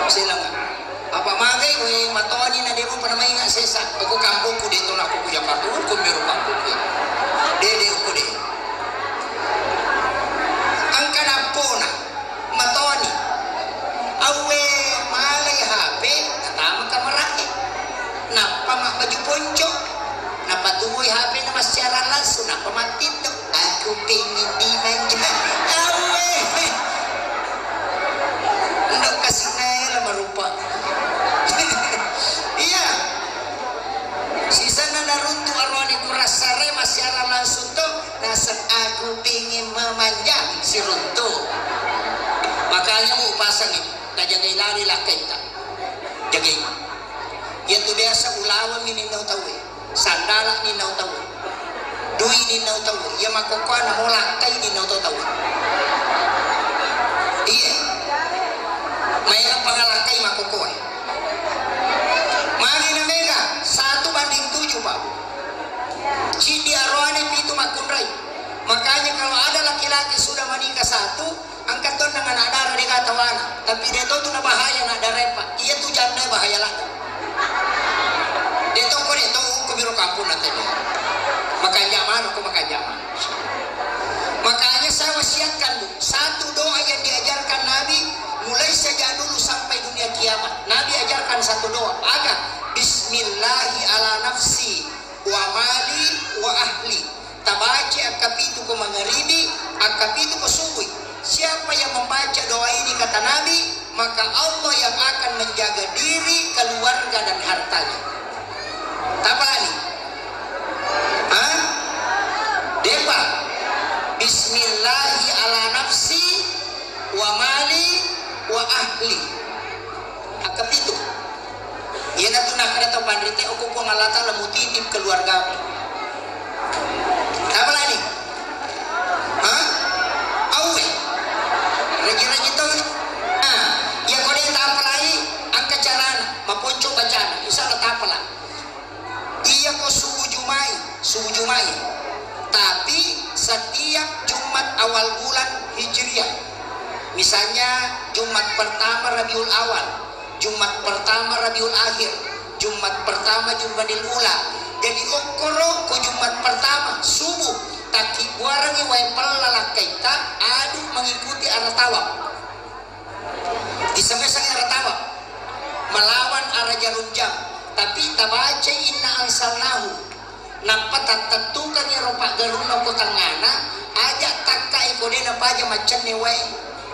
A: Masih lang. Apa magay we matoni na demo pa may nga sesa. Ako kampung ko dito na ako kuya katulog ko meron pa ko. Dede ko de. Ang kanapona matoni. Awe malay HP katama ka maraki. Napama baju poncho. Napatuloy HP na masyara langsung napamatito aku pengen dimanja awe ndak kasih naira marupa iya sisa na naruntu arwani kurasare masyara langsung to nasan aku pengen memanja si runtu makanya mau pasang itu kajagai lari lakai tak jagai yang tu biasa ulawan ini nau tahu sandala ni nau tahu dui ni nau tahu ya makokwa na molakay ni nau tahu iya mayroon pangalakay makokwa mali na mega 1:7 pak Cidi arwane pitu makunray makanya kalau ada laki-laki sudah menikah satu angkat doon dengan adara di katawana tapi dia tu na bahaya na darepa iya tu janda bahaya lah dia tu ko dito biro kampung nanti makan zaman aku makan zaman makanya saya wasiatkan bu satu doa yang diajarkan Nabi mulai sejak dulu sampai dunia kiamat Nabi ajarkan satu doa agar bismillahi ala nafsi wa mali wa ahli. Tabaca ang kapito ko magharibi, ang kapito ko subuh. Siapa yang membaca doa ini kata Nabi, maka Allah yang akan menjaga diri, keluarga dan hartanya. Tapalani? Hah? Depa. Bismillahi ala nafsi wa mali wa ahli. Akap itu. Ia na tunang kada tau pandrite o ko ngalata lamutitip keluarga. Tapalani? Hah? Awe. Ragi-ragi to. Ya kau dia tapalai ang kacarana, maponco bacana. Isa na tapala. Iya ko subuh Jumai. Tapi setiap Jumat awal bulan Hijriah. Misalnya Jumat pertama Rabiul Awal, Jumat pertama Rabiul Akhir, Jumat pertama Jumadil Ula. Jadi okoro ko Jumat pertama subuh taki buarangi way palalakai ta adu mengikuti arah tawaf. Disamesang arah tawaf melawan arah jarum jam. Tapi tabaca inna ansalnahu nampak tentukan ya ropak garuna ko tangana aja takka ikode na paja macam ni way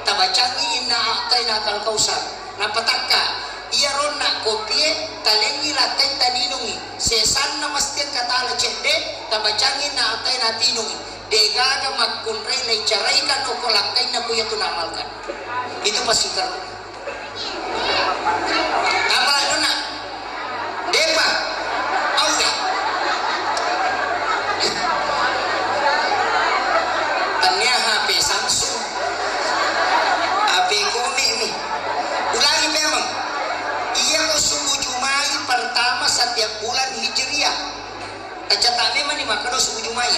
A: tabacangi inna a'taina kal kausar nampak takka iya rona kopie talengi lakai taninungi sesan na mesti kata ala cende tabacangi na a'taina tinungi degaga makunrei lai caraikan o kolakai na kuya tunamalkan itu pasti terlalu apa rona depa auga tanya HP Samsung HP Komi ini ulangi memang iya ko subuh Jumai pertama setiap bulan Hijriah kacata memang ni makano subuh Jumai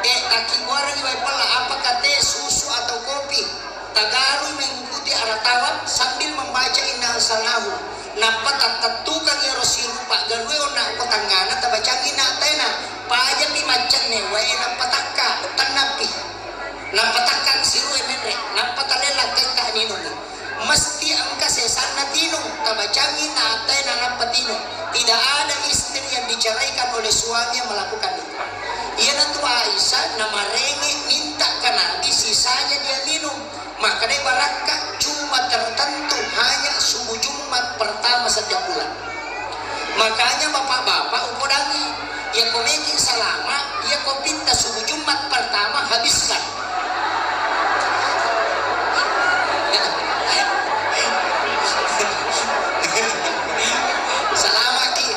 A: taki orang ibai pala apakah teh susu atau kopi tagaru mengikuti arah tawaf sambil membaca inna salahu napa tentukan ya rosirupa garwe ona ko tangana tabacangi na tena paja pi macan ne wae napa takka tanapi napa takkan siru emre napa talela tenta ninung mesti angka sesana tinung tabacangi na tena napa tinung tidak ada istri yang diceraikan oleh suami yang melakukan itu. Ia natu Aisyah nama renge minta ke Nabi sisanya dia minum maka dia baraka cuma tertentu hanya subuh Jumat pertama setiap bulan. Makanya bapak-bapak upodangi ya kau making selama ya kau pinta subuh Jumat pertama habiskan. Selama ki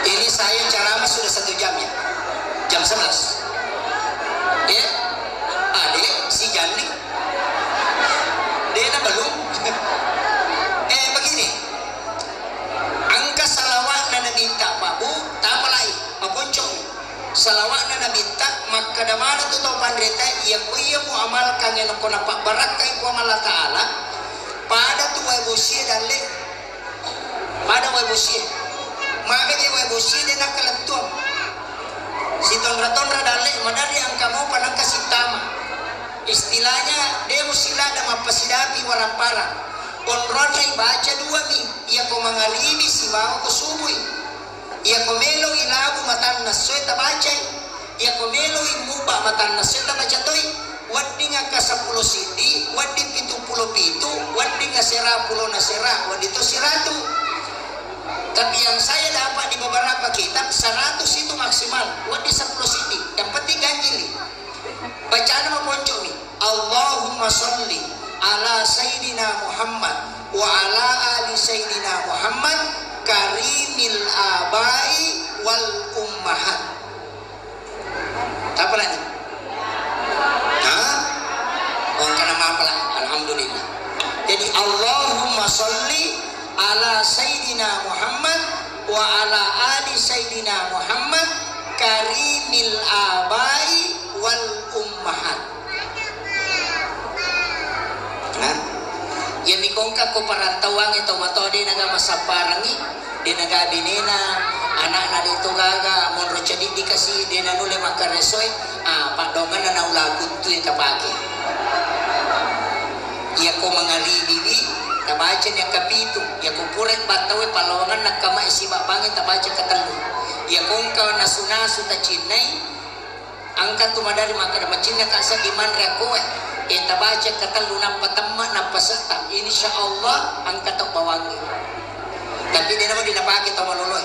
A: ini saya ceramah sudah 1 jam ya, jam 11 ya adik si Jani dia belum begini angka salawat na nabinta Pak Bu tapalai maponcong salawat na nabinta maka damana tu tau pandreta iya kuya mo amalkan yang ko na barat kay ko Allah Ta'ala pada tu way bosie dalle pada way bosie makanya way bosie dia nak kelentuang si tonra dalle madari ang kamu panang kasitama istilahnya dia musilada mapasidapi warampara onron ay baca 2 mi iya ko mangalibi si bawa ko subuy iya ko melo ilabu matan nasoy tabaca iya ko melo imuba matan nasoy tabaca toy wadi nga ka 10 sidi wadi 70 pitu wadi nga sera pulo na sera wadi to siratu. Tapi yang saya dapat di beberapa kitab 100 itu maksimal wadi 10 sidi yang penting ganjil bacaan maponco nih Allahumma sholli ala Sayyidina Muhammad wa ala ali Sayyidina Muhammad karimil abai wal ummahat. Apa lagi? Oh karena maaf alhamdulillah. Jadi Allahumma sholli ala Sayyidina Muhammad wa ala ali Sayyidina Muhammad karimil abai wal ummahat. Yang mikongka ko parantawang ito matode naga masaparangi di naga binena anak na dito gaga monro chadi dikasih di nanule makaresoy padongan na naulagut tu kapagi iya ko mangalibibi tabaca niya kapito, ya kupuret batawe palawangan nagkama isiba bangin tabaca katalo. Ya kung ka nasunaso ta chinay, angka tumadari maka na machinna ka sa iman rakoe. Tabaca katalo ng patamma ng pasata. Insya Allah ang katok bawangi. Tapi di naman dinapakit ang maluloy.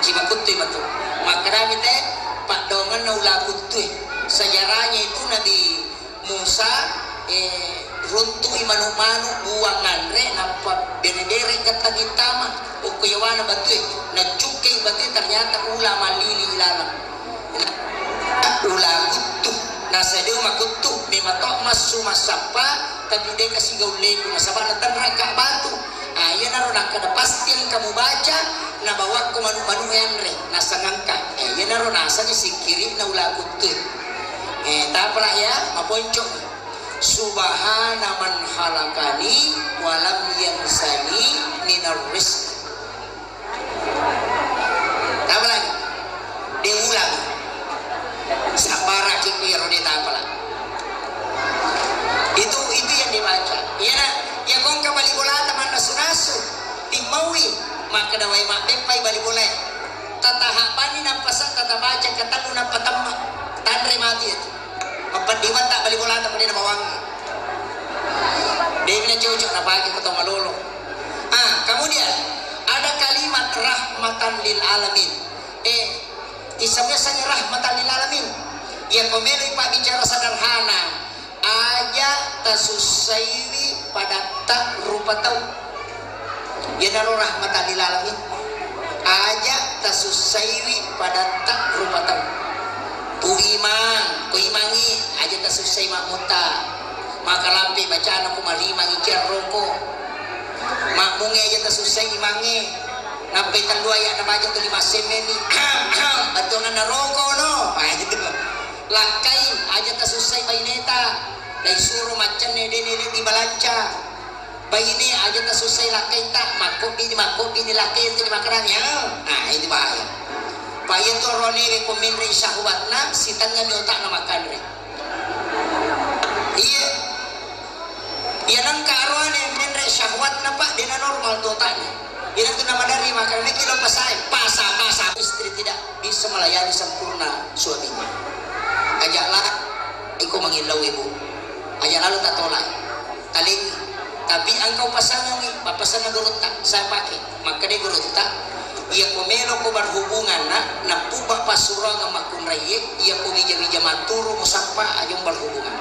A: Cimakutoy ba ito? Makarami tayo, pakdongan na ulakutoy. Sa yaranya itu Nabi Musa, runtu'i manu-manu buangan re nampak bere-bere katagitama o kuyawana batu nagcukay batu ternyata ula malili ilalang ula kutu nasa dia makutu mematok masu masapa tapi dia kasih gaulelu nasabah na tanraka batu ayan naroon nakada pasti yang kamu baca na bawa ko manu-manu yan re nasa ngangka ayan naroon nasa ni sikiri na ula kutu tapra ya maponcong Subhana man halakani walam yansani minar rizq. Tama lagi. Dia ulang. Sabara kipiro dia tama lang. Itu yang dibaca. Ya kung kabali bola taman nasunaso timawi maka dawai makpay bali bola. Tatahapan ni nampasa tatabaca katalu na patamma tanre mati itu. Mapadiwan tak balik bola tak pernah bawang. Dia punya cucu nak bagi ketemu malolo. Kemudian ada kalimat rahmatan lil alamin. Isabnya rahmatan lil alamin. Yang pemilik pak bicara sederhana. Aja tasusaiwi pada tak rupa tahu. Ya naruh rahmatan lil alamin. Aja tasusaiwi pada tak rupa tahu. Kuimangi aja tasusai makmuta maka lampi bacaan aku marimangi roko makmungi aja tasusai imangi nampai tandua ya na baca tu 5 semeni batunan na roko no gitu lakai aja tasusai baineta dai suruh macan nede di balanca baine aja tasusai lakai tak makop ini lakai itu dimakannya itu bahaya Payen to roni rekomendri syahwat na sitannya ni otak na makan re. Iya. Iya nang karuan yang menre syahwat na pak dina normal to otaknya. Iya tu nama dari makan ni kilo pasai pasa istri tidak bisa melayani sempurna suaminya. Ajaklah iku mengilau ibu. Ajak lalu tak tolak. Taling tapi engkau pasangan ni papasan gurut tak saya pakai maka dia gurut tak ia komelo ko berhubungan na puba pasura nga makunraye ia ko bija maturu musapa ayong berhubungan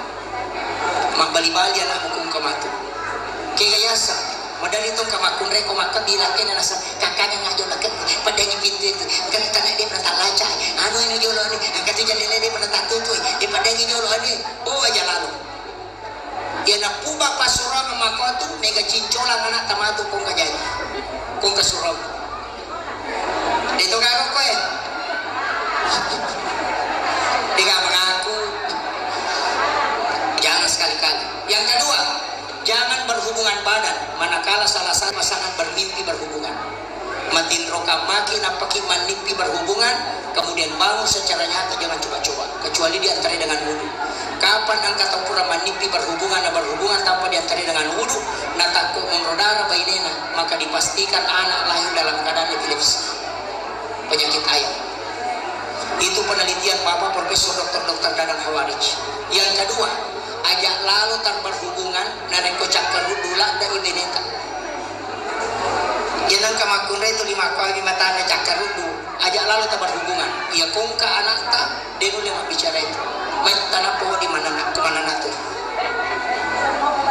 A: magbali-bali na hukum kamatu kayasa madali tong kamakunray ko makabilake na nasa kakanya nga jo lakat padangi pintu itu kan tanay di pratalacha ano ini jolo ni ang katijan nila di panatatutoy di padangi jolo ni aja lalu ia na puba pasura nga makatu mega cincola nga tamatu kung kajay kung kasurog itu kakak ko Tiga mengaku jangan sekali-kali. Yang kedua, jangan berhubungan badan manakala salah satu pasangan bermimpi berhubungan. Matin roka maki napaki manimpi berhubungan kemudian bangun secara nyata jangan coba-coba kecuali diantara dengan wudu. Kapan angkat pura manimpi berhubungan tanpa diantara dengan wudu natakut menrodara bainena maka dipastikan anak lahir dalam keadaan epilepsi. Penyakit ayam itu penelitian Bapak Profesor Dr. Dadang Hawarij. Yang kedua, ajak lalu tanpa berhubungan nareko cakar dula dari beneta yang kamakun itu 5 kali matanya cakar rudu ajak lalu tanpa berhubungan ia kongka anak tak dia boleh bicara itu baik tanah pohon di mana nak kemana nak tuh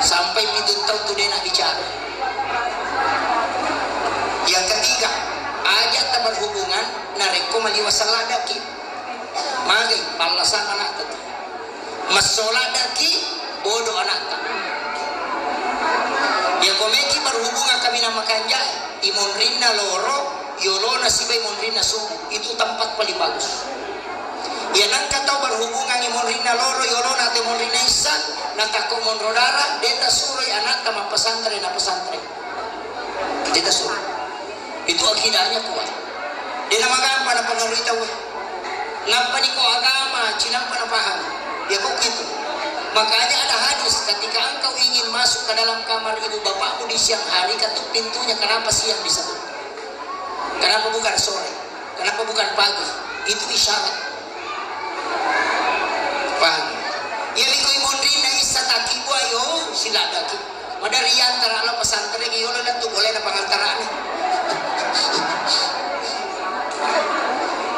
A: sampai pintu tahu tuh dia nak bicara. Yang ketiga, ajak tak berhubungan nareko maliwasalah daki magi palasan anak tu masolah daki bodoh anak tak ya komeki berhubungan kami nama kanjai imun rinna loro yolona siba imun rinna subuh itu tempat paling bagus ya nangka tahu berhubungan imun rinna loro yolona atau imun rinna isan natako monrodara deta suroi anak sama pesantren deta suroi itu akidahnya kuat. Dia nama gampang na pengaruhi tahu. Nampak ni ko agama, cinang panapaham. Dia kok gitu. Makanya ada hadis, ketika engkau ingin masuk ke dalam kamar ibu bapakmu di siang hari, ketuk pintunya. Kenapa siang disebut? Kenapa bukan sore? Kenapa bukan pagi? Itu isyarat. Paham? Ya minggu imundri na isa taki buayo sila daki. Madari antara ala pesantren iyo na tu boleh na pangantaraan.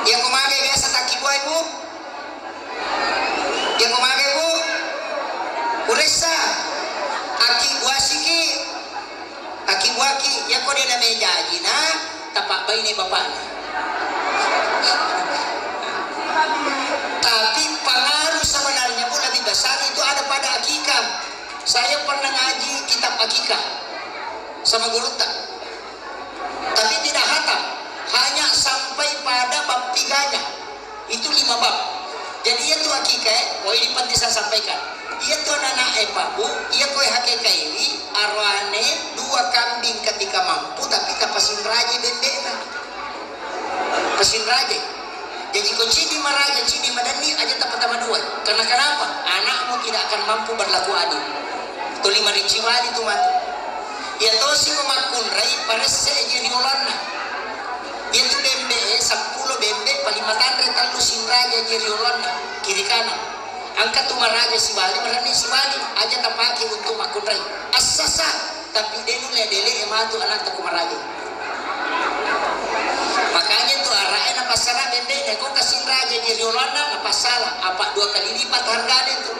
A: Yang kumagai biasa taki buay bu. Yang kumagai bu. Uresa. Aki buasiki. Aki buaki. Yang kau dia na mejaji na tapak bayi ni bapak. Tapi pengaruh sebenarnya pun lebih besar itu ada pada akikah. Saya pernah ngaji kitab akikah sama guru tak, tapi tidak hatam, hanya sampai pada bab 3-nya. Itu 5 bab. Jadi itu akikah. Oh ini penting saya sampaikan. Ia tu anak pak bu, ia koi hakikat ini arwane 2 kambing ketika mampu, tapi tak pasin raja bendera, pasin raja. Jadi kau cidi maraja, cidi madani aja tak pertama 2. Karena kenapa? Anakmu tidak akan mampu berlaku adil. Tu 5 rinciwali tu mati. Ya tosi ko makunrai pares seje di olana. Ya tu bembe 10 bembe palimatan retalu sin raja jeri olana kiri kanan. Angkat tu maraja si bali marani si bali aja tak pakai untuk makunrai. Asasa tapi denu ledele ematu anak tak maraja. Makanya tu arahin apa salah bende kau kasih raja di Yolanda apa salah apa 2 kali lipat harganya tu.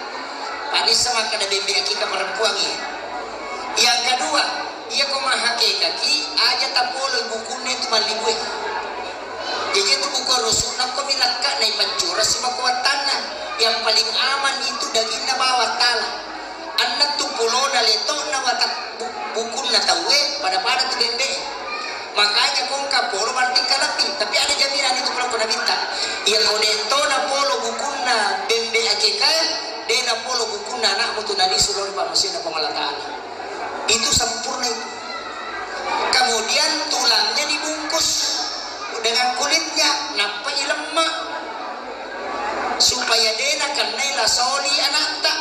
A: Panis sama kada bembe akika perempuan ini. Yang kedua, ia kau mahake kaki aja tapolo bukunya tu malibue. Jadi tu buku rusuh nak kau milakak naik pancura si bakuat tanah. Yang paling aman itu daging na bawah tanah. Anak tu pulau na leto na watak bukun na tawe pada tu bembe. Makanya kung kapolo berarti kalapi, tapi ada jaminan itu kalau kena minta. Ia koneto na polo bukuna bembe akikah, de na polo bukuna anak mutu nadi sulur pak mesin na pengalataan. Itu sempurna itu. Kemudian tulangnya dibungkus dengan kulitnya, nampak lemak supaya dena kena lasoli anak tak.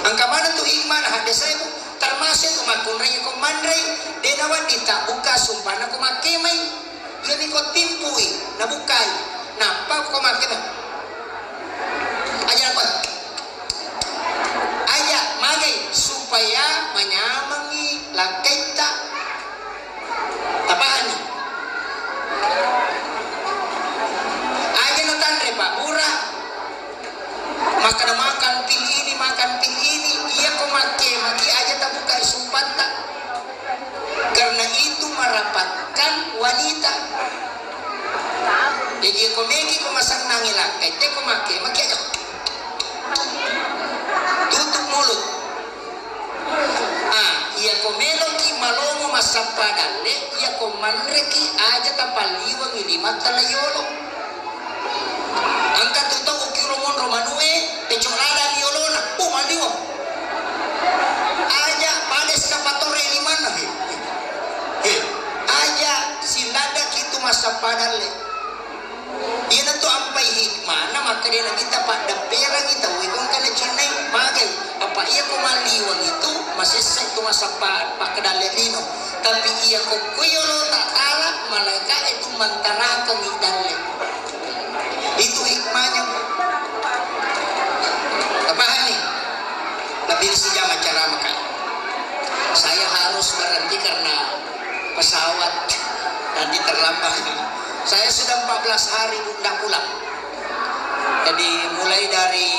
A: Angka mana tu hikmah ada saya termasuk kumakunrai komandrai dena wanita buka sumpah na kumakemai jadi ko timpui na bukai napa ko makemai aja apa aja magai supaya menyamangi lakaita apaan aja notandre pak murah makan pil ini ia ko maki aja tak buka sumpah tak. Karena itu merapatkan wanita. Jadi ko meki ko masang nangilak ete ko maki aja tutup mulut. Ia ko meloki malomo masapadalle ia ko manreki aja tapaliwang ilimat talayolo. Angkat tutong ukiromon romanue pecolada liolona maliwang aja pades kapatore limana aja silada kitu masa padalle ina to ampai hikmana maka dia kita pada perang kita wikong kana cinai magai apa ia ko maliwang itu masih satu masa pakadalle lino tapi ia ko kuyolo tak kalah malaikat itu mantarakan idalle itu hikmahnya. Pahami lebih sejam acara makan saya harus berhenti karena pesawat nanti terlambat. Saya sudah 14 hari tidak pulang, jadi mulai dari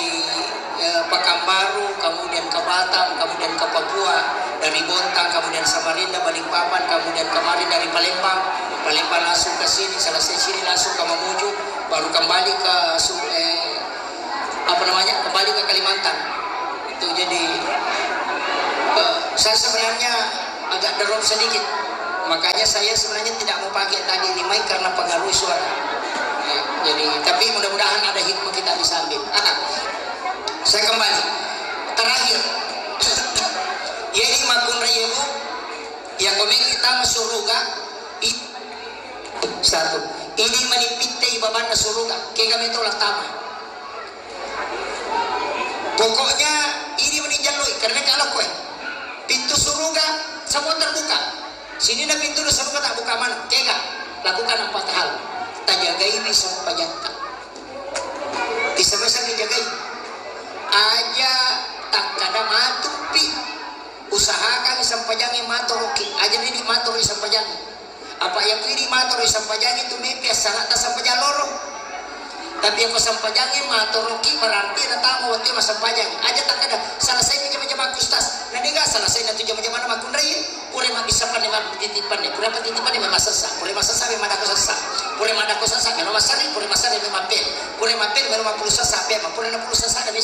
A: Pekanbaru kemudian ke Batam kemudian ke Papua, dari Bontang kemudian Samarinda Balikpapan kemudian kemarin dari Palembang langsung ke sini, selesai sini langsung ke Mamuju baru kembali ke kembali ke Kalimantan. Itu jadi saya sebenarnya agak drop sedikit, makanya saya sebenarnya tidak mau pakai tadi ini mic karena pengaruh suara ya, jadi tapi mudah-mudahan ada hikmah kita bisa ambil. Saya kembali terakhir jadi makun rayebu yang komeng kita masuruga satu ini menipite ibaban na suruga kaya kami ito lang tama Pokoknya ini menijalloi karena kalau kue pintu surga semua terbuka. Sini na pintu surga tak buka man. Kega lakukan 4 hal. Tajagai bisa pajanta. Bisa-bisa dijagai. Aja tak kada matupi. Usahakan isang pajangi matoroki. Aja ni di matori isang pajangi. Apa yang ini matori isang pajangi itu mepi sangat tak sampai jaloro. Tapi ako sampajangi matoroki berarti natamo wati masampajangi aja tak ada selesai ke jama-jama kustas naniga selesai na tu jama-jama na makunray pure mabisapan ni mabititipan ni pure patitipan ni masasa pure masasa ni madako sasa pure madako sasa ni masari pure masari ni mapel pure mapel ni mapulusa sa pe pure na pulusa sa ni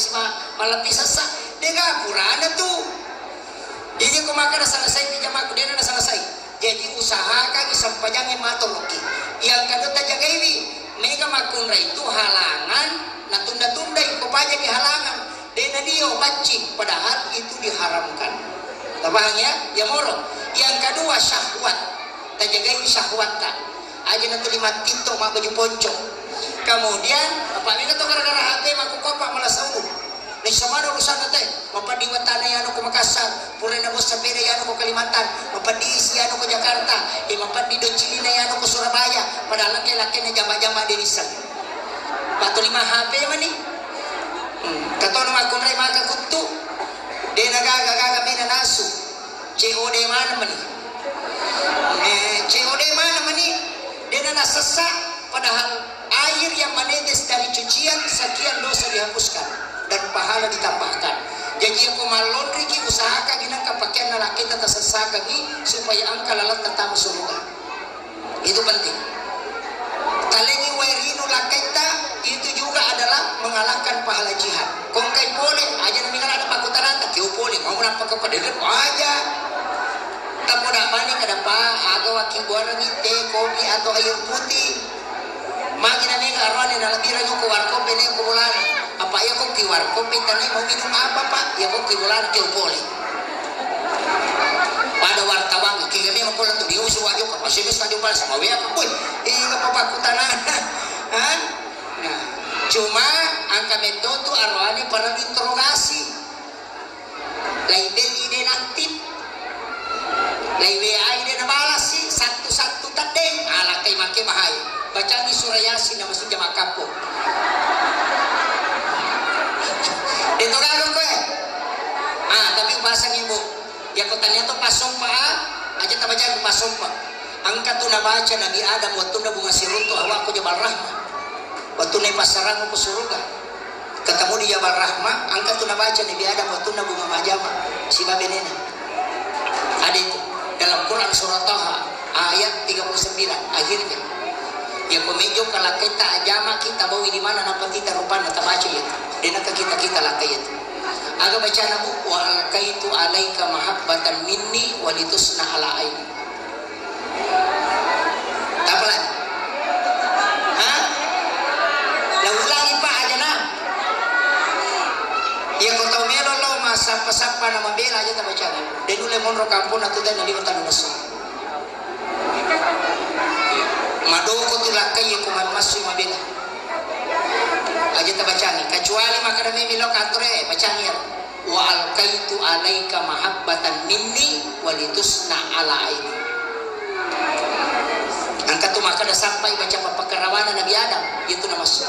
A: malapi sasa diga purana tu jadi ko maka na selesai di jama ko na selesai jadi usahakan sampajangi matoroki yang kadota jaga ini mereka makunra itu halangan na tunda-tunda iko paja di halangan dena dia bacing padahal itu diharamkan tabahnya ya moro yang kedua syahwat tajagai syahwat tak aja na terima tito mak baju ponco kemudian apa mina to gara-gara HP maku kopak malas sauh ni samana urusan teh mapadi watana yano ko Makassar pure na bos sapere yano ko Kalimantan mapadi si yano ko Jakarta mapadi do Cilina yano ko Surabaya padahal laki-laki na jama-jama di Risan batu 5 HP mani katono makunray maka kutu de nagaga mina nasu COD mana mani COD mana mani de na nasasa padahal air yang menetes dari cucian sekian dosa dihapuskan dan pahala ditambahkan. Jadi aku malondri ki usahakan gina kapakaian na laki tata sasaka gi supaya angka lalat tatamu surga. Itu penting. Talengi wairinu lakaita itu juga adalah mengalahkan pahala jihad. Kung kay boleh aja na mingal ada pakutaran tak kiu boleh mau nampak kepada aja. Tamu dak bani kada pa agaw akibuan ng teh kopi atau air putih. Magi na mingal arwan na labira yung kuwarko pene kumulan. Apa ya kok kiwar kopi tanai mau minum apa pak ya kok kibulan kiu boleh pada wartawan kini memang pola tu diusu wajib ke pesimis tadi pas sama dia woi ini apa tanah nah cuma angka metode arwani pernah interogasi lain ide aktif lain WA ide balas sih satu tadi ala kai make bahaya baca di surah Yasin nama suci makapo itu kan gue tapi pasang ibu ya kotanya tuh pasompa aja tak baca pasompa angkat tuh baca Nabi Adam waktu na bunga sirunto awak ko jabal rahma waktu na pasaran ko surga ketemu di jabal rahma angkat tuh baca Nabi Adam waktu na bunga majama si babenena ada itu dalam Quran surah Taha ayat 39 akhirnya ya pemejo kalau kita ajama kita bawa di mana nampak kita rupanya tak baca itu dan kita lakai itu aga baca nabu wa alkaitu alaika mahabbatan minni walitusna ala aini apa lagi ulangi pak aja nah ya kau tahu melo lo sapa nama bela aja tak baca dan ule monro kampung atau dan di kota Nusa madoko tu lakai ya kuman masuk mabela aja tabacani kecuali makana memilo katore bacani wa alkaitu alaika mahabbatan minni walitusna ala aini angkat tu makana sampai baca pakarawana Nabi Adam itu nama masuk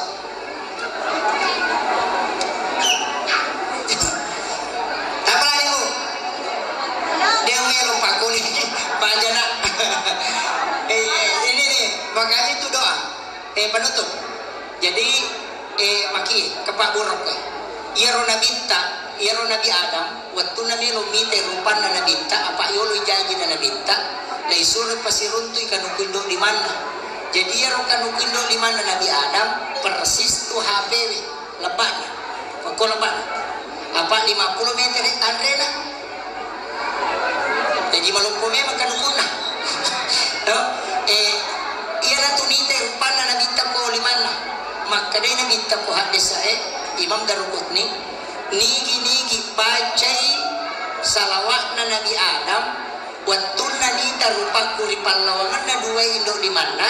A: apa lagi bu dia melo pakuni pajana ini nih makanya itu doa penutup jadi maki kepak buruk iro nabi Adam waktu nabi lumite rupan na nabinta apa yolo janji na nabinta lay surat pasirunto ikan ukindo di mana jadi iro kan ukindo di mana Nabi Adam persis tu HPW lebatnya kok lebat apa 50 meter tandrena jadi malumpo memang kan ukuna iya na tunite rupan na nabinta ko limana maka dia nabi tapu hadis Imam Darukutni nigi bacai salawat na Nabi Adam waktu nani tarupa kuri palawangan na dua indo di mana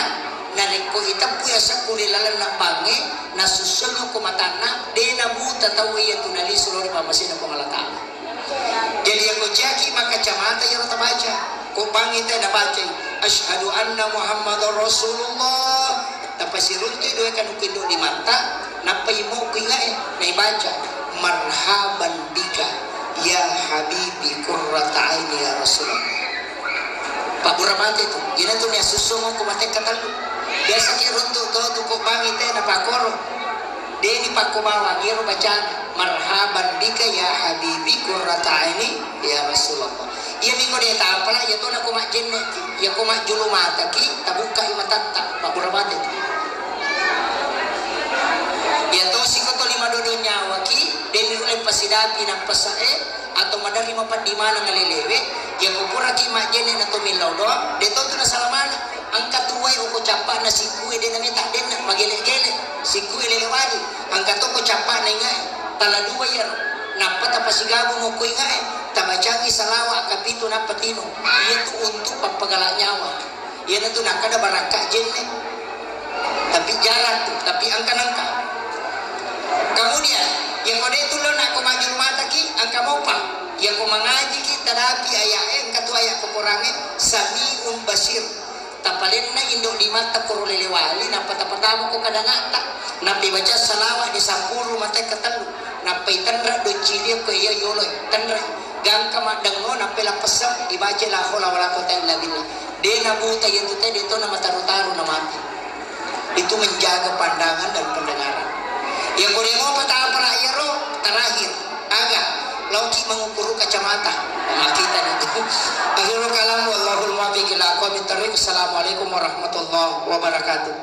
A: nareko hitam puya sakuri lalan na bange na susunyo kumatana de na buta tahu iya tunali seluruh pamasin na pangalata. Jadi aku jaki maka kacamata yang kita baca. Kung pangit na baca, Ashhadu anna Muhammadar Rasulullah. Tapos si Runti doon kanukindo di mata, napaymo ko nga naibaca, marhaban bika, ya habibi qurrata aini ya Rasulullah. Paburamate itu, yun ito niya susungong kumatek katalo. Biasa kaya Runti to ko pangit napakoro. Deni pakumawa, ngiro bacaan, marhaban bika ya habibi qurrata aini ya Rasulullah. Iya minggu dia tak apalah, ya tu nak kumak jenek, ya kumak julu mata ki, tabuka imatata, pak burabat itu. Ya tu si koto lima dodo nyawa ki, dia nilai pasidapi nak pasae, atau madar lima pat di mana ngalilewe, ya kupura ki mak jenek atau milau doa, dia tu tu na salamana, angkat tuai uko capa na si kue dia nami tak den magele-gele, si kue lelewali, angkat tu uko capa na ingai, tala dua ya, napat apa si gabu mo kue ingai. Tabacangi salawa kapito na patino iya tu untuk pampagala nyawa iya na tu nakada baraka jenne tapi jalan tu tapi angka-angka kemudian yang kode itu lo nak kumajul mata ki angka mau pa yang kumangaji ki tadapi ayae angka tu ayak kekurangan samiun basir tapalin na indo di mata kurulelewali na patapatamu ko kadangata napi baca salawa di 10 mata katalu napi tanra do cilia ko iya yoloy tanra gangka madang mo na pela pesam dibaca la haula wala quwata illa billah de nabuta itu teh itu nama taru-taru na mati itu menjaga pandangan dan pendengaran yang boleh mau patah para ayaro terakhir agak lauki mengukur kacamata makita itu akhirul kalam wallahul muwaffiq ila aqwamit thoriq. Assalamualaikum warahmatullahi wabarakatuh.